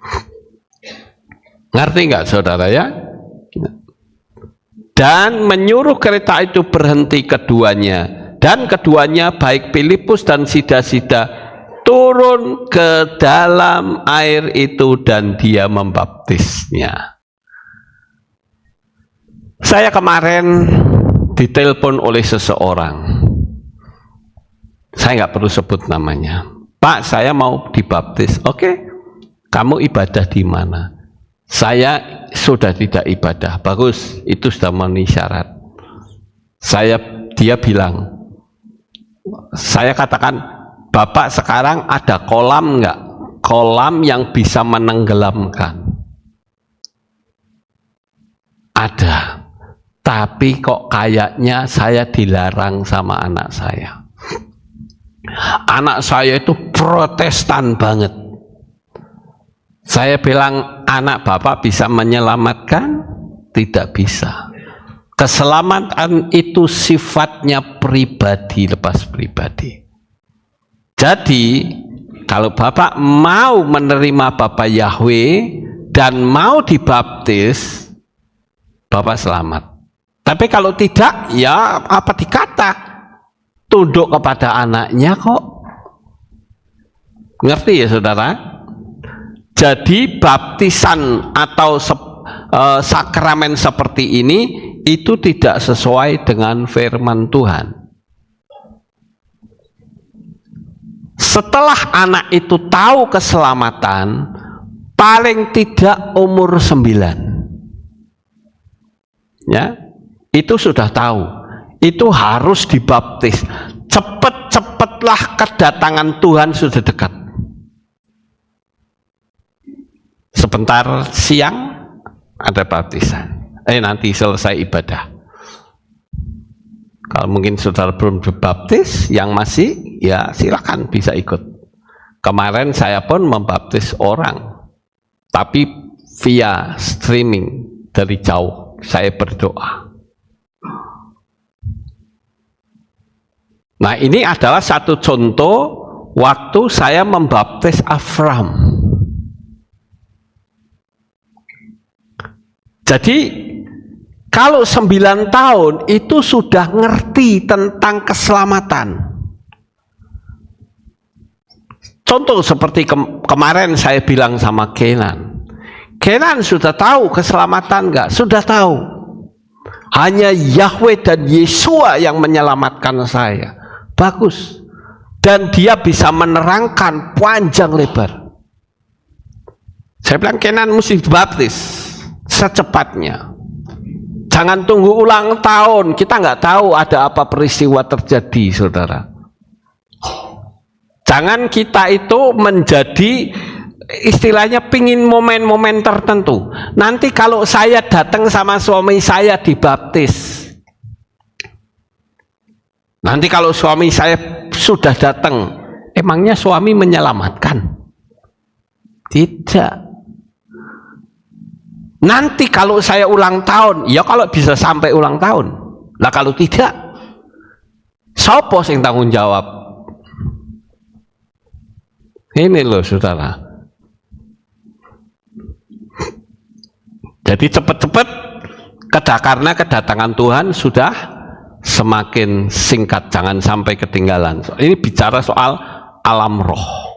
Ngerti nggak, saudara ya? Dan menyuruh kereta itu berhenti keduanya. Dan keduanya baik Filipus dan Sida-Sida turun ke dalam air itu dan dia membaptisnya. Saya kemarin ditelepon oleh seseorang. Saya nggak perlu sebut namanya. Pak, saya mau dibaptis. Oke, kamu ibadah di mana? Saya sudah tidak ibadah. Bagus, itu sudah memenuhi syarat. Dia bilang, saya katakan, Bapak sekarang ada kolam nggak? Kolam yang bisa menenggelamkan. Ada. Tapi kok kayaknya saya dilarang sama anak saya. Anak saya itu Protestan banget. Saya bilang, anak Bapak bisa menyelamatkan? Tidak bisa. Keselamatan itu sifatnya pribadi, lepas pribadi. Jadi, kalau Bapak mau menerima Bapak Yahweh dan mau dibaptis, Bapak selamat. Tapi kalau tidak, ya apa dikata? Tunduk kepada anaknya kok. Ngerti ya saudara? Jadi baptisan atau sakramen seperti ini itu tidak sesuai dengan firman Tuhan. Setelah anak itu tahu keselamatan, paling tidak umur 9. Ya, itu sudah tahu. Itu harus dibaptis. Cepet-cepetlah kedatangan Tuhan sudah dekat. Sebentar siang ada baptisan. Nanti selesai ibadah. Kalau mungkin saudara belum dibaptis, yang masih, ya silakan bisa ikut. Kemarin saya pun membaptis orang, tapi via streaming dari jauh. Saya berdoa. Nah, ini adalah satu contoh waktu saya membaptis Afram. Jadi kalau 9 tahun itu sudah ngerti tentang keselamatan. Contoh seperti kemarin saya bilang sama Kenan. Kenan sudah tahu keselamatan enggak? Sudah tahu. Hanya Yahweh dan Yesua yang menyelamatkan saya. Bagus. Dan dia bisa menerangkan panjang lebar. Saya bilang Kenan mesti dibaptis secepatnya. Jangan tunggu ulang tahun. Kita nggak tahu ada apa peristiwa terjadi, saudara. Jangan kita itu menjadi istilahnya pingin momen-momen tertentu. Nanti kalau saya datang sama suami saya dibaptis. Nanti kalau suami saya sudah datang, emangnya suami menyelamatkan? Tidak. Nanti kalau saya ulang tahun, ya kalau bisa sampai ulang tahun. Lah kalau tidak, siapa yang tanggung jawab? Ini loh saudara. Jadi cepat-cepat karena kedatangan Tuhan sudah semakin singkat, jangan sampai ketinggalan. Ini bicara soal alam roh.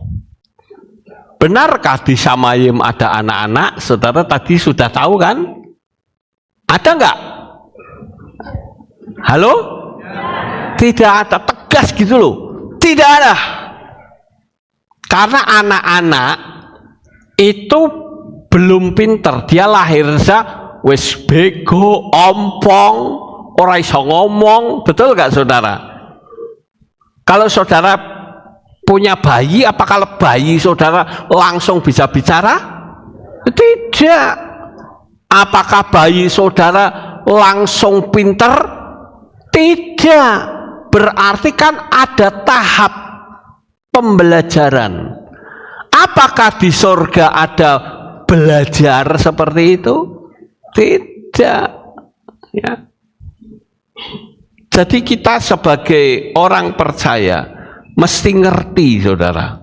Benarkah di Samayim ada anak-anak? Saudara tadi sudah tahu kan? Ada enggak? Halo? Tidak ada, tegas gitu loh. Tidak ada. Karena anak-anak itu belum pinter, dia lahir wis bego, ompong, ora iso ngomong, betul gak saudara? Kalau saudara punya bayi, apakah bayi saudara langsung bisa bicara? Tidak. Apakah bayi saudara langsung pinter? Tidak. Berarti kan ada tahap pembelajaran. Apakah di surga ada belajar seperti itu? Tidak. Ya. Jadi kita sebagai orang percaya mesti ngerti, saudara.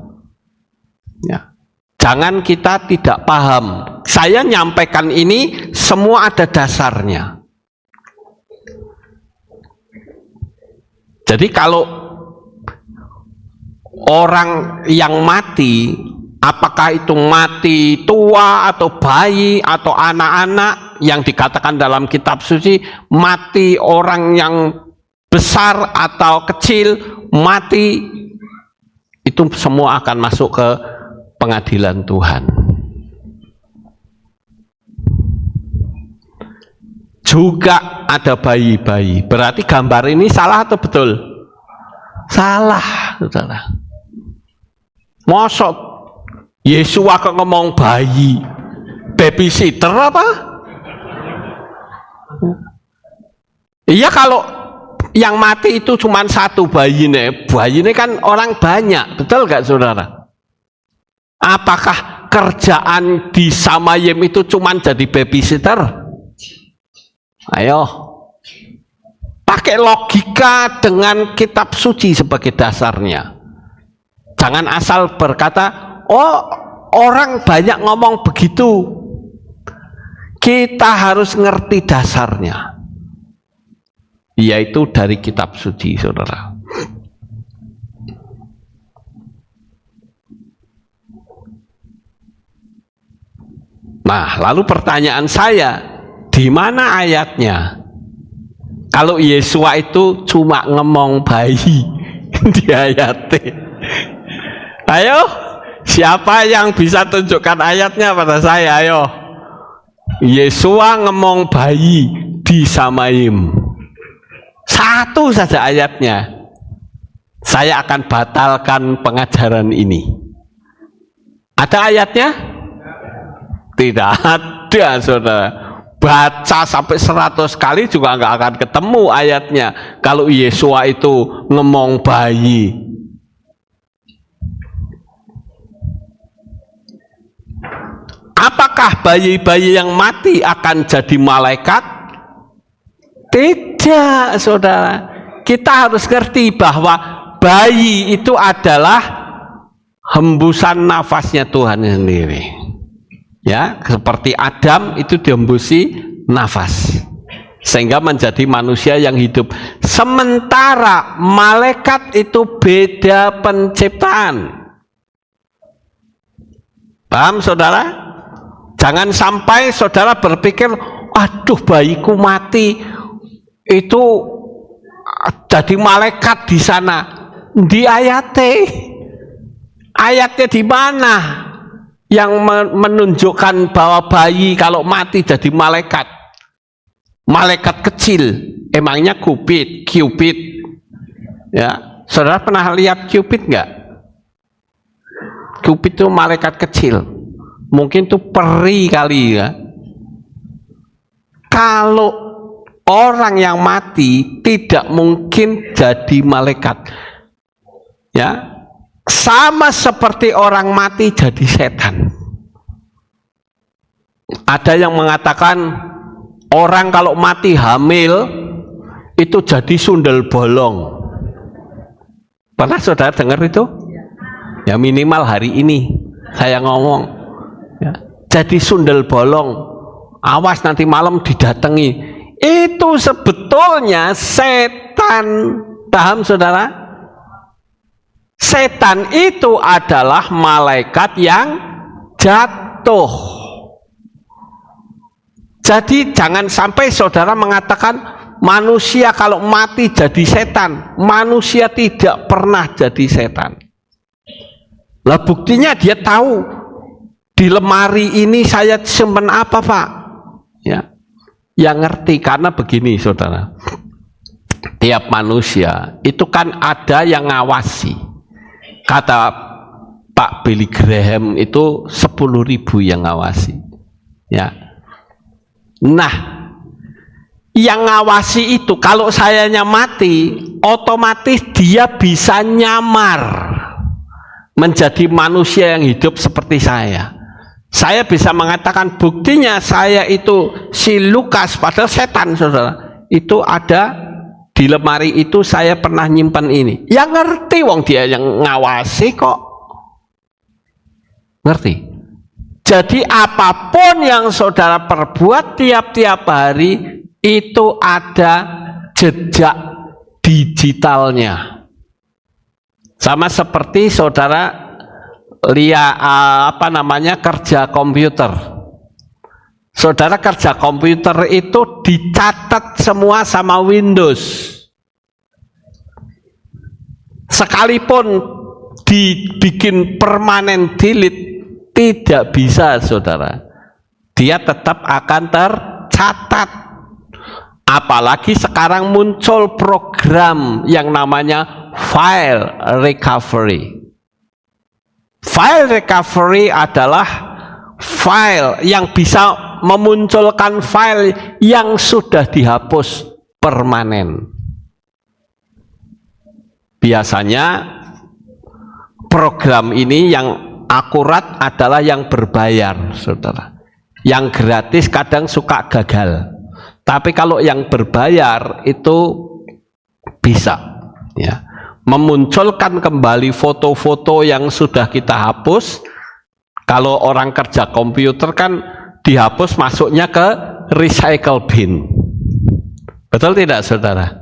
Ya. Jangan kita tidak paham. Saya nyampaikan ini semua ada dasarnya. Jadi kalau orang yang mati, apakah itu mati tua atau bayi atau anak-anak, yang dikatakan dalam kitab suci mati orang yang besar atau kecil, mati, itu semua akan masuk ke pengadilan Tuhan. Juga ada bayi-bayi. Berarti gambar ini salah atau betul? Salah, saudara. Mosok Yesua kok ngomong bayi, babysitter apa? Iya, kalau yang mati itu cuma satu bayi ini kan orang banyak, betul gak saudara? Apakah kerjaan di Samayim itu cuma jadi babysitter? Ayo, pakai logika dengan kitab suci sebagai dasarnya. Jangan asal berkata, oh orang banyak ngomong begitu. Kita harus ngerti dasarnya, yaitu dari kitab suci, saudara. Nah, lalu pertanyaan saya, di mana ayatnya? Kalau Yesua itu cuma ngomong bayi di ayatnya. Ayo, siapa yang bisa tunjukkan ayatnya pada saya? Ayo. Yesua ngomong bayi di Samayim. Satu saja ayatnya. Saya akan batalkan pengajaran ini. Ada ayatnya? Tidak ada, saudara. Baca sampai 100 kali juga nggak akan ketemu ayatnya kalau Yesua itu ngomong bayi. Apakah bayi-bayi yang mati akan jadi malaikat? Tidak, saudara. Kita harus ngerti bahwa bayi itu adalah hembusan nafasnya Tuhan sendiri. Ya, seperti Adam itu dihembusi nafas sehingga menjadi manusia yang hidup. Sementara malaikat itu beda penciptaan. Paham, saudara? Jangan sampai saudara berpikir, aduh bayiku mati itu jadi malaikat di sana. Di ayatnya di mana yang menunjukkan bahwa bayi kalau mati jadi malaikat? Malaikat kecil, emangnya Cupid? Ya, saudara pernah lihat Cupid nggak? Cupid itu malaikat kecil, mungkin itu peri kali ya. Kalau orang yang mati tidak mungkin jadi malaikat, ya. Sama seperti orang mati jadi setan. Ada yang mengatakan orang kalau mati hamil itu jadi sundel bolong. Pernah saudara dengar itu? Ya minimal hari ini saya ngomong. Ya, jadi sundel bolong. Awas nanti malam didatangi. Itu sebetulnya setan. Paham saudara? Setan itu adalah malaikat yang jatuh. Jadi jangan sampai saudara mengatakan manusia kalau mati jadi setan. Manusia tidak pernah jadi setan. Lah buktinya dia tahu di lemari ini saya simpen apa, Pak? Ya. Yang ngerti karena begini, saudara. Tiap manusia itu kan ada yang ngawasi. Kata Pak Billy Graham itu 10.000 yang ngawasi. Ya. Nah, yang ngawasi itu kalau sayanya mati, otomatis dia bisa nyamar menjadi manusia yang hidup seperti saya. Saya bisa mengatakan buktinya saya itu si Lukas, padahal setan, saudara. Itu ada di lemari itu, saya pernah nyimpan ini. Ya ngerti wong dia yang ngawasi kok. Ngerti? Jadi apapun yang saudara perbuat tiap-tiap hari itu ada jejak digitalnya. Sama seperti saudara lihat kerja komputer. Saudara kerja komputer itu dicatat semua sama Windows. Sekalipun dibikin permanen delete tidak bisa, saudara. Dia tetap akan tercatat. Apalagi sekarang muncul program yang namanya file recovery. File recovery adalah file yang bisa memunculkan file yang sudah dihapus permanen. Biasanya program ini yang akurat adalah yang berbayar, saudara. Yang gratis kadang suka gagal. Tapi kalau yang berbayar itu bisa, ya, memunculkan kembali foto-foto yang sudah kita hapus. Kalau orang kerja komputer kan dihapus, masuknya ke recycle bin. Betul tidak, saudara?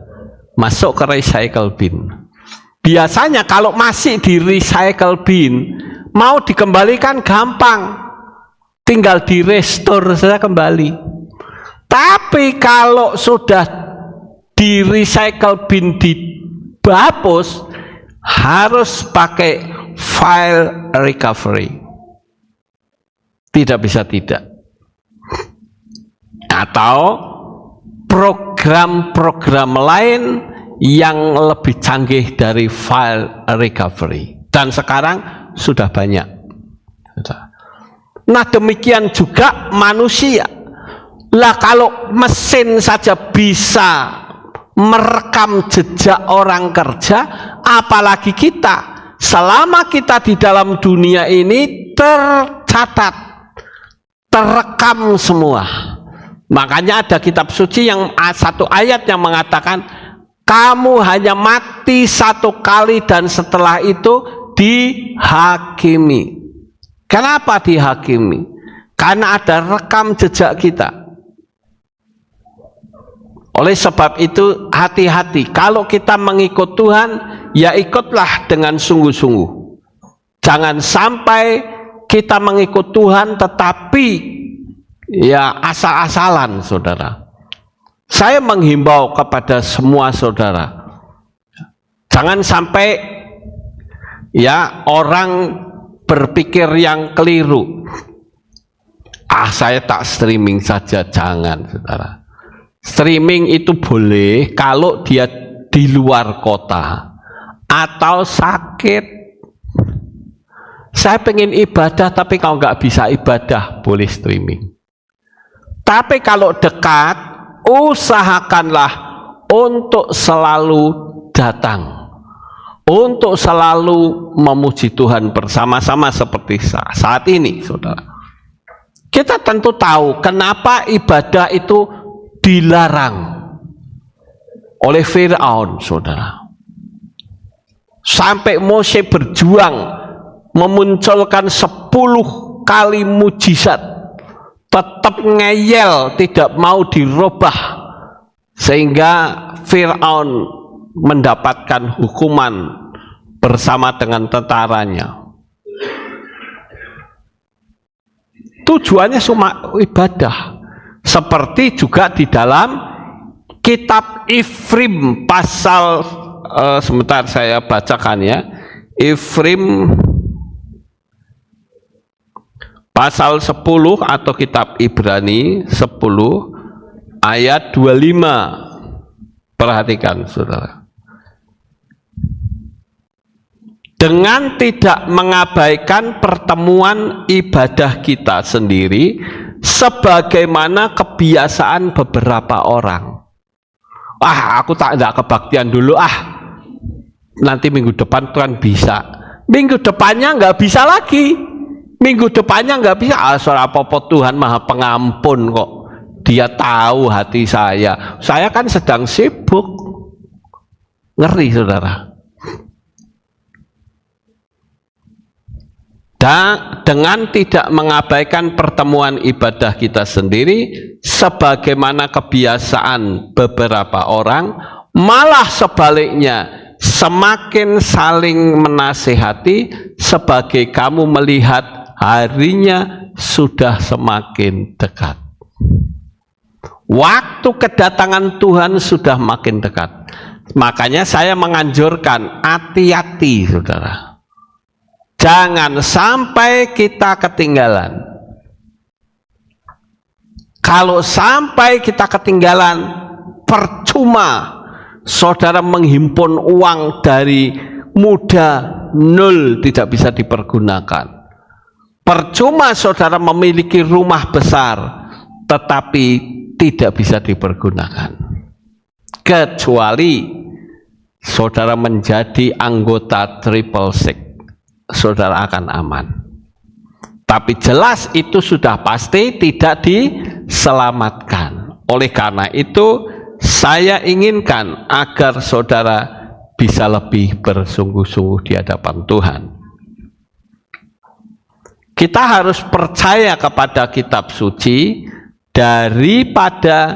Masuk ke recycle bin. Biasanya kalau masih di recycle bin, mau dikembalikan gampang, tinggal di restore saja kembali. Tapi kalau sudah di recycle bin dihapus, harus pakai file recovery. Tidak bisa tidak. Atau program-program lain yang lebih canggih dari file recovery. Dan sekarang sudah banyak. Nah demikian juga manusia. Lah kalau mesin saja bisa merekam jejak orang kerja, apalagi kita. Selama kita di dalam dunia ini tercatat, terekam semua. Makanya ada kitab suci yang satu ayat yang mengatakan kamu hanya mati satu kali dan setelah itu dihakimi. Kenapa dihakimi? Karena ada rekam jejak kita. Oleh sebab itu hati-hati. Kalau kita mengikut Tuhan, ya ikutlah dengan sungguh-sungguh. Jangan sampai kita mengikut Tuhan tetapi ya asal-asalan, saudara. Saya menghimbau kepada semua saudara, jangan sampai ya orang berpikir yang keliru. Saya tak streaming saja, jangan, saudara. Streaming itu boleh kalau dia di luar kota atau sakit. Saya pengen ibadah tapi kalau nggak bisa ibadah, boleh streaming. Tapi kalau dekat, usahakanlah untuk selalu datang, untuk selalu memuji Tuhan bersama-sama seperti saat ini, saudara. Kita tentu tahu kenapa ibadah itu dilarang oleh Firaun, saudara. Sampai Mose berjuang memunculkan 10 kali mujizat, tetap ngeyel, tidak mau dirubah, sehingga Firaun mendapatkan hukuman bersama dengan tentaranya. Tujuannya cuma ibadah. Seperti juga di dalam kitab Ifrim pasal sebentar saya bacakan ya. Ifrim pasal 10 atau kitab Ibrani 10 ayat 25. Perhatikan saudara. Dengan tidak mengabaikan pertemuan ibadah kita sendiri sebagaimana kebiasaan beberapa orang. Aku tidak kebaktian dulu, nanti minggu depan Tuhan bisa. Minggu depannya nggak bisa lagi. Minggu depannya nggak bisa. Soal apa-apa Tuhan Maha Pengampun kok. Dia tahu hati saya. Saya kan sedang sibuk. Ngeri saudara. Dan dengan tidak mengabaikan pertemuan ibadah kita sendiri sebagaimana kebiasaan beberapa orang, malah sebaliknya semakin saling menasehati sebagai kamu melihat harinya sudah semakin dekat. Waktu kedatangan Tuhan sudah makin dekat. Makanya saya menganjurkan hati-hati saudara. Jangan sampai kita ketinggalan. Kalau sampai kita ketinggalan, percuma saudara menghimpun uang dari muda, nol, tidak bisa dipergunakan. Percuma saudara memiliki rumah besar, tetapi tidak bisa dipergunakan. Kecuali saudara menjadi anggota Triple Six, saudara akan aman. Tapi jelas itu sudah pasti tidak diselamatkan. Oleh karena itu saya inginkan agar saudara bisa lebih bersungguh-sungguh di hadapan Tuhan. Kita harus percaya kepada kitab suci daripada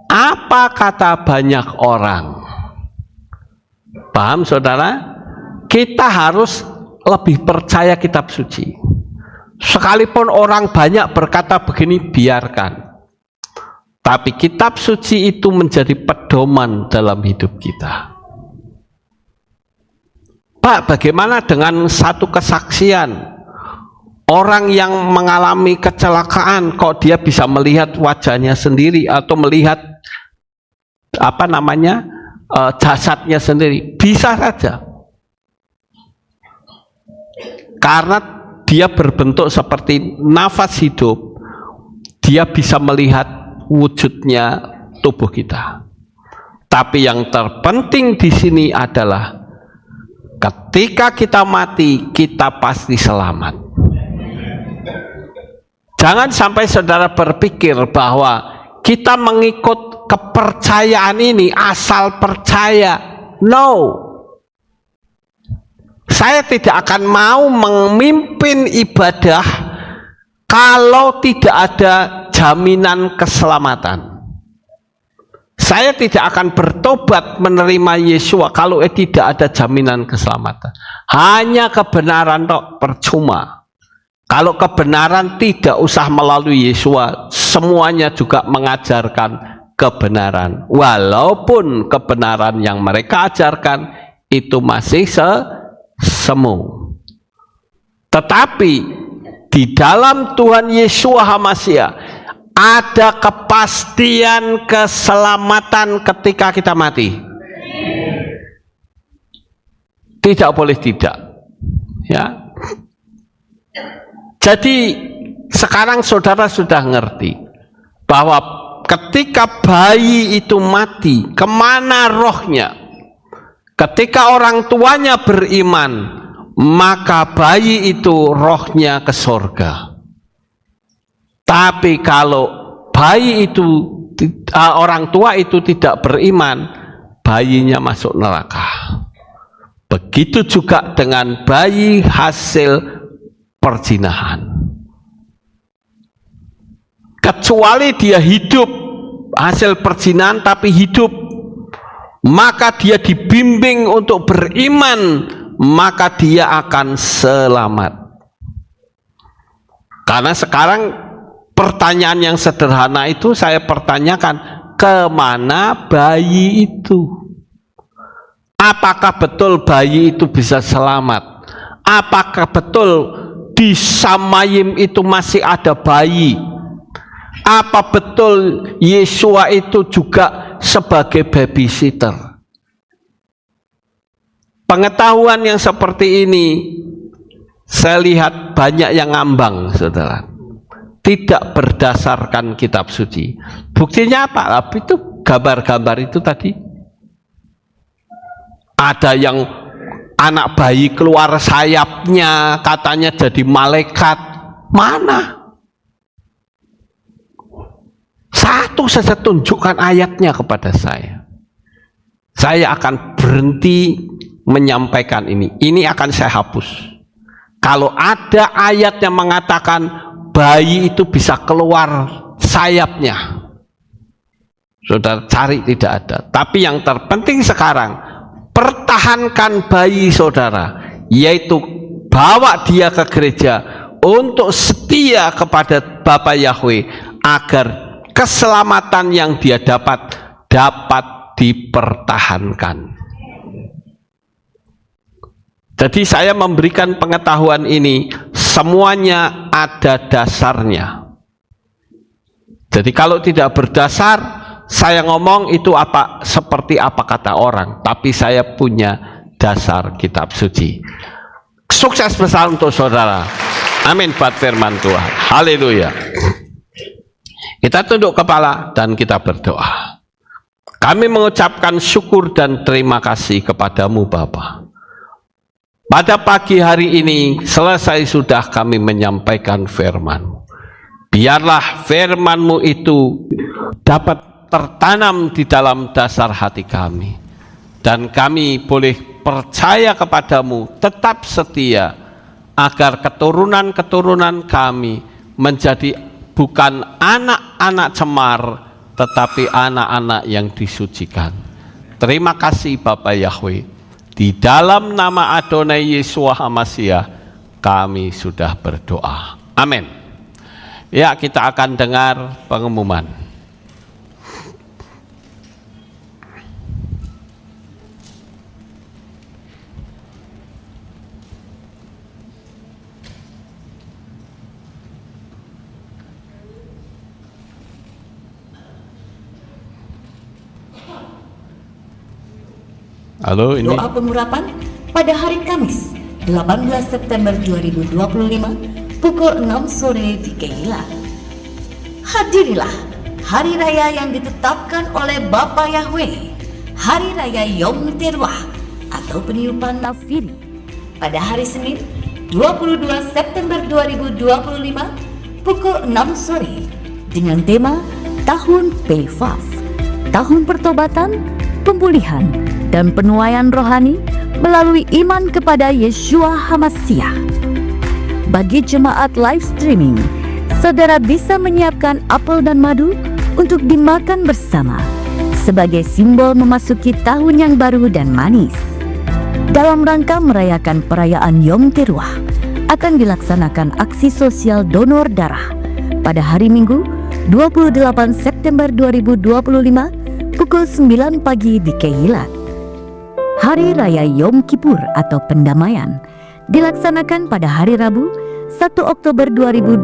apa kata banyak orang. Paham saudara? Kita harus lebih percaya kitab suci. Sekalipun orang banyak berkata begini, biarkan. Tapi kitab suci itu menjadi pedoman dalam hidup kita. Pak, bagaimana dengan satu kesaksian? Orang yang mengalami kecelakaan kok dia bisa melihat wajahnya sendiri atau melihat jasadnya sendiri? Bisa saja. Karena dia berbentuk seperti nafas hidup, dia bisa melihat wujudnya tubuh kita. Tapi yang terpenting di sini adalah ketika kita mati, kita pasti selamat. Jangan sampai saudara berpikir bahwa kita mengikut kepercayaan ini asal percaya. No. Saya tidak akan mau memimpin ibadah kalau tidak ada jaminan keselamatan. Saya tidak akan bertobat menerima Yesus kalau tidak ada jaminan keselamatan. Hanya kebenaran tok, percuma. Kalau kebenaran tidak usah melalui Yesus, semuanya juga mengajarkan kebenaran. Walaupun kebenaran yang mereka ajarkan itu masih semu. Tetapi di dalam Tuhan Yesus HaMashiach ada kepastian keselamatan ketika kita mati. Tidak boleh tidak. Ya. Jadi sekarang saudara sudah ngerti bahwa ketika bayi itu mati, kemana rohnya? Ketika orang tuanya beriman, maka bayi itu rohnya ke surga. Tapi kalau bayi itu orang tua itu tidak beriman, bayinya masuk neraka. Begitu juga dengan bayi hasil perzinahan. Kecuali dia hidup hasil perzinahan tapi hidup, maka dia dibimbing untuk beriman, maka dia akan selamat. Karena sekarang pertanyaan yang sederhana itu saya pertanyakan, kemana bayi itu? Apakah betul bayi itu bisa selamat? Apakah betul di Samayim itu masih ada bayi? Apa betul Yesua itu juga sebagai babysitter? Pengetahuan yang seperti ini saya lihat banyak yang ngambang, saudara. Tidak berdasarkan kitab suci. Buktinya apa? Itu gambar-gambar itu tadi. Ada yang anak bayi keluar sayapnya, katanya jadi malaikat. Mana? Satu saja tunjukkan ayatnya kepada saya. Saya akan berhenti menyampaikan ini. Ini akan saya hapus. Kalau ada ayat yang mengatakan bayi itu bisa keluar sayapnya, saudara cari, tidak ada. Tapi yang terpenting sekarang, pertahankan bayi saudara, yaitu bawa dia ke gereja untuk setia kepada Bapa Yahweh, agar keselamatan yang dia dapat dipertahankan. Jadi saya memberikan pengetahuan ini, semuanya ada dasarnya. Jadi kalau tidak berdasar, saya ngomong itu seperti apa kata orang, tapi saya punya dasar kitab suci. Sukses besar untuk saudara. Amin buat firman Tuhan. Haleluya. Kita tunduk kepala dan kita berdoa. Kami mengucapkan syukur dan terima kasih kepadamu Bapa. Pada pagi hari ini selesai sudah kami menyampaikan firman-Mu. Biarlah firman-Mu itu dapat tertanam di dalam dasar hati kami. Dan kami boleh percaya kepadamu, tetap setia, agar keturunan-keturunan kami menjadi bukan anak-anak cemar, tetapi anak-anak yang disucikan. Terima kasih Bapa Yahweh. Di dalam nama Adonai Yesua HaMasiah kami sudah berdoa. Amin. Ya, kita akan dengar pengumuman. Halo, ini doa pengurapan pada hari Kamis 18 September 2025 pukul 6 sore di Keilat. Hadirilah hari raya yang ditetapkan oleh Bapa Yahweh, hari raya Yom Teruah atau peniupan nafiri, pada hari Senin 22 September 2025 pukul 6 sore dengan tema Tahun Pefaf, Tahun Pertobatan, Pemulihan dan penuaian rohani melalui iman kepada Yeshua HaMasiah. Bagi jemaat live streaming, saudara bisa menyiapkan apel dan madu untuk dimakan bersama sebagai simbol memasuki tahun yang baru dan manis. Dalam rangka merayakan perayaan Yom Teruah, akan dilaksanakan aksi sosial donor darah pada hari Minggu 28 September 2025 pukul 9 pagi di Keilat. Hari Raya Yom Kippur atau Pendamaian dilaksanakan pada hari Rabu 1 Oktober 2025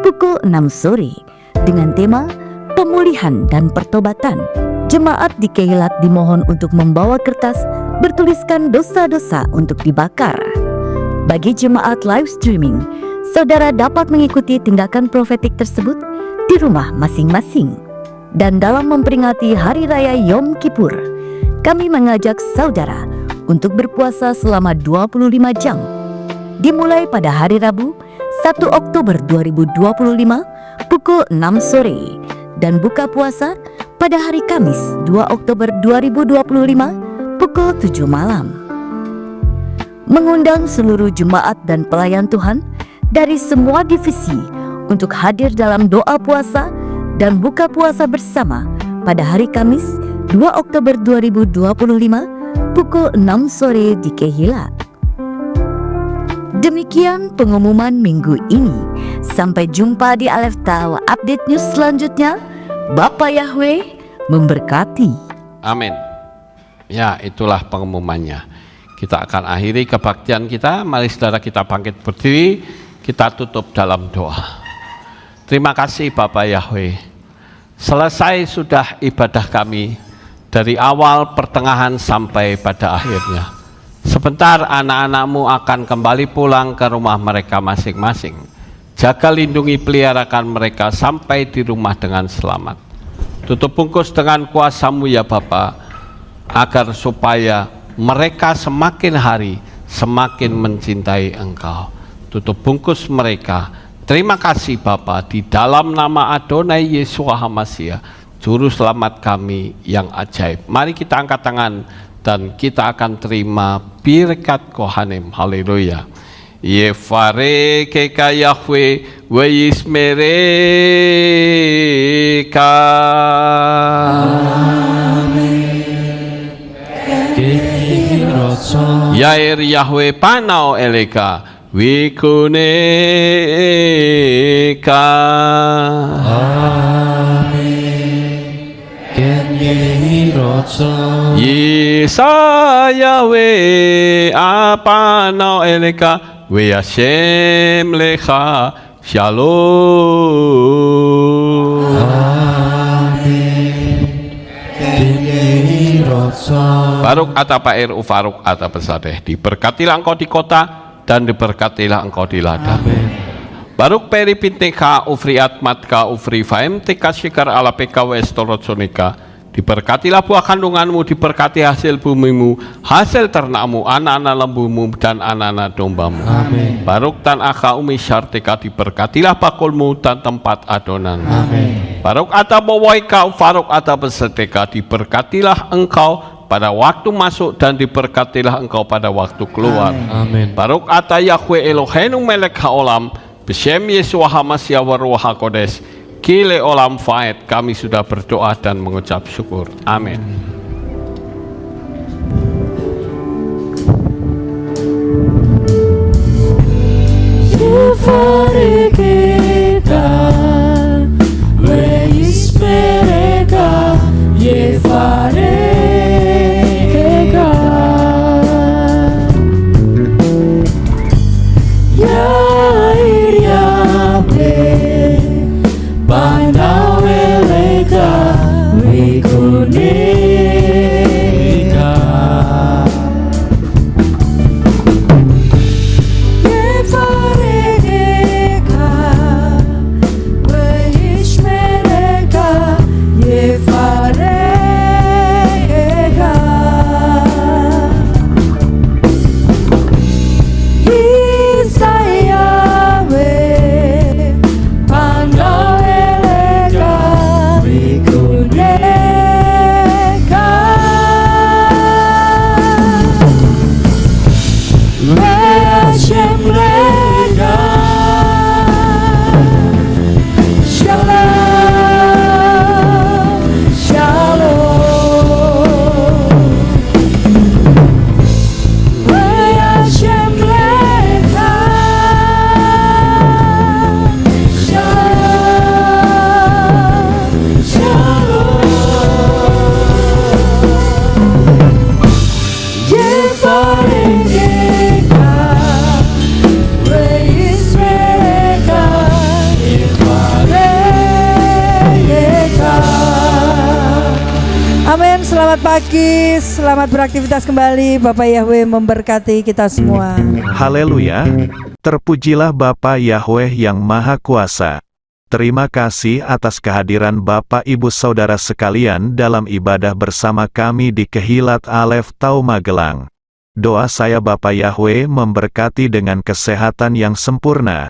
pukul 6 sore dengan tema Pemulihan dan Pertobatan. Jemaat di Keilat dimohon untuk membawa kertas bertuliskan dosa-dosa untuk dibakar. Bagi jemaat live streaming, saudara dapat mengikuti tindakan profetik tersebut di rumah masing-masing. Dan dalam memperingati Hari Raya Yom Kippur, kami mengajak saudara untuk berpuasa selama 25 jam, dimulai pada hari Rabu 1 Oktober 2025 pukul 6 sore dan buka puasa pada hari Kamis 2 Oktober 2025 pukul 7 malam. Mengundang seluruh jemaat dan pelayan Tuhan dari semua divisi untuk hadir dalam doa puasa dan buka puasa bersama pada hari Kamis 2 Oktober 2025 pukul 6 sore di Keilat. Demikian pengumuman minggu ini. Sampai jumpa di Alef Tawa update news selanjutnya. Bapak Yahweh memberkati. Amin. Ya, itulah pengumumannya. Kita akan akhiri kebaktian kita. Mari saudara kita bangkit berdiri, kita tutup dalam doa. Terima kasih Bapak Yahweh. Selesai sudah ibadah kami dari awal, pertengahan sampai pada akhirnya. Sebentar anak-anakmu akan kembali pulang ke rumah mereka masing-masing. Jaga, lindungi, peliharakan mereka sampai di rumah dengan selamat. Tutup bungkus dengan kuasa-Mu ya Bapa, agar supaya mereka semakin hari semakin mencintai Engkau. Tutup bungkus mereka. Terima kasih Bapa, di dalam nama Adonai Yeshua HaMashiach, Juru Selamat kami yang ajaib. Mari kita angkat tangan dan kita akan terima birkat Kohanim. Haleluya. Yefare keka Yahweh wa yismereka. Yair Yahweh panau eleka wikuneka. Yesa Yahweh apanau eleka we Hashem lecha shalom. Baruk ata Pair Ufaruk ata Pesadeh, diberkatilah engkau di kota dan diberkatilah engkau di ladang. Baruk peri pinteka ufriat matka ufri faem teka syikar ala peka westorosonika, diberkatilah buah kandunganmu, diberkati hasil bumimu, hasil ternakmu, anak-anak lembumu dan anak-anak dombamu. Amin. Baruk tan aka umi syartika, diberkatilah bakulmu dan tempat adonan. Amin. Baruk ata bawaika ufaruk ata beseteka, diberkatilah engkau pada waktu masuk dan diberkatilah engkau pada waktu keluar. Amin. Baruk ata Yahweh Eloheinu melek haolam, Beshem Yeshua HaMashiach wa Ruach HaKodesh, Kile olam faed. Kami sudah berdoa dan mengucap syukur. Amin. Selamat pagi, selamat beraktivitas kembali. Bapak Yahweh memberkati kita semua. Haleluya, terpujilah Bapa Yahweh yang Maha Kuasa. Terima kasih atas kehadiran Bapak Ibu Saudara sekalian dalam ibadah bersama kami di Kehilat Alef Tau Magelang. Doa saya Bapa Yahweh memberkati dengan kesehatan yang sempurna,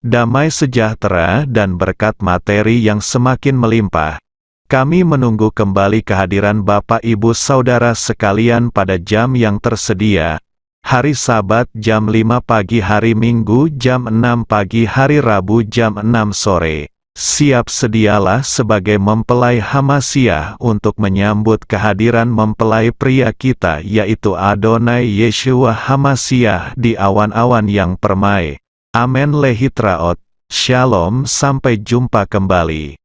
damai sejahtera dan berkat materi yang semakin melimpah. Kami menunggu kembali kehadiran Bapak Ibu Saudara sekalian pada jam yang tersedia. Hari Sabat jam 5 pagi, hari Minggu jam 6 pagi, hari Rabu jam 6 sore. Siap sedialah sebagai mempelai Hamasiah untuk menyambut kehadiran mempelai pria kita yaitu Adonai Yeshua Hamasiah di awan-awan yang permai. Amen lehitraot. Shalom, sampai jumpa kembali.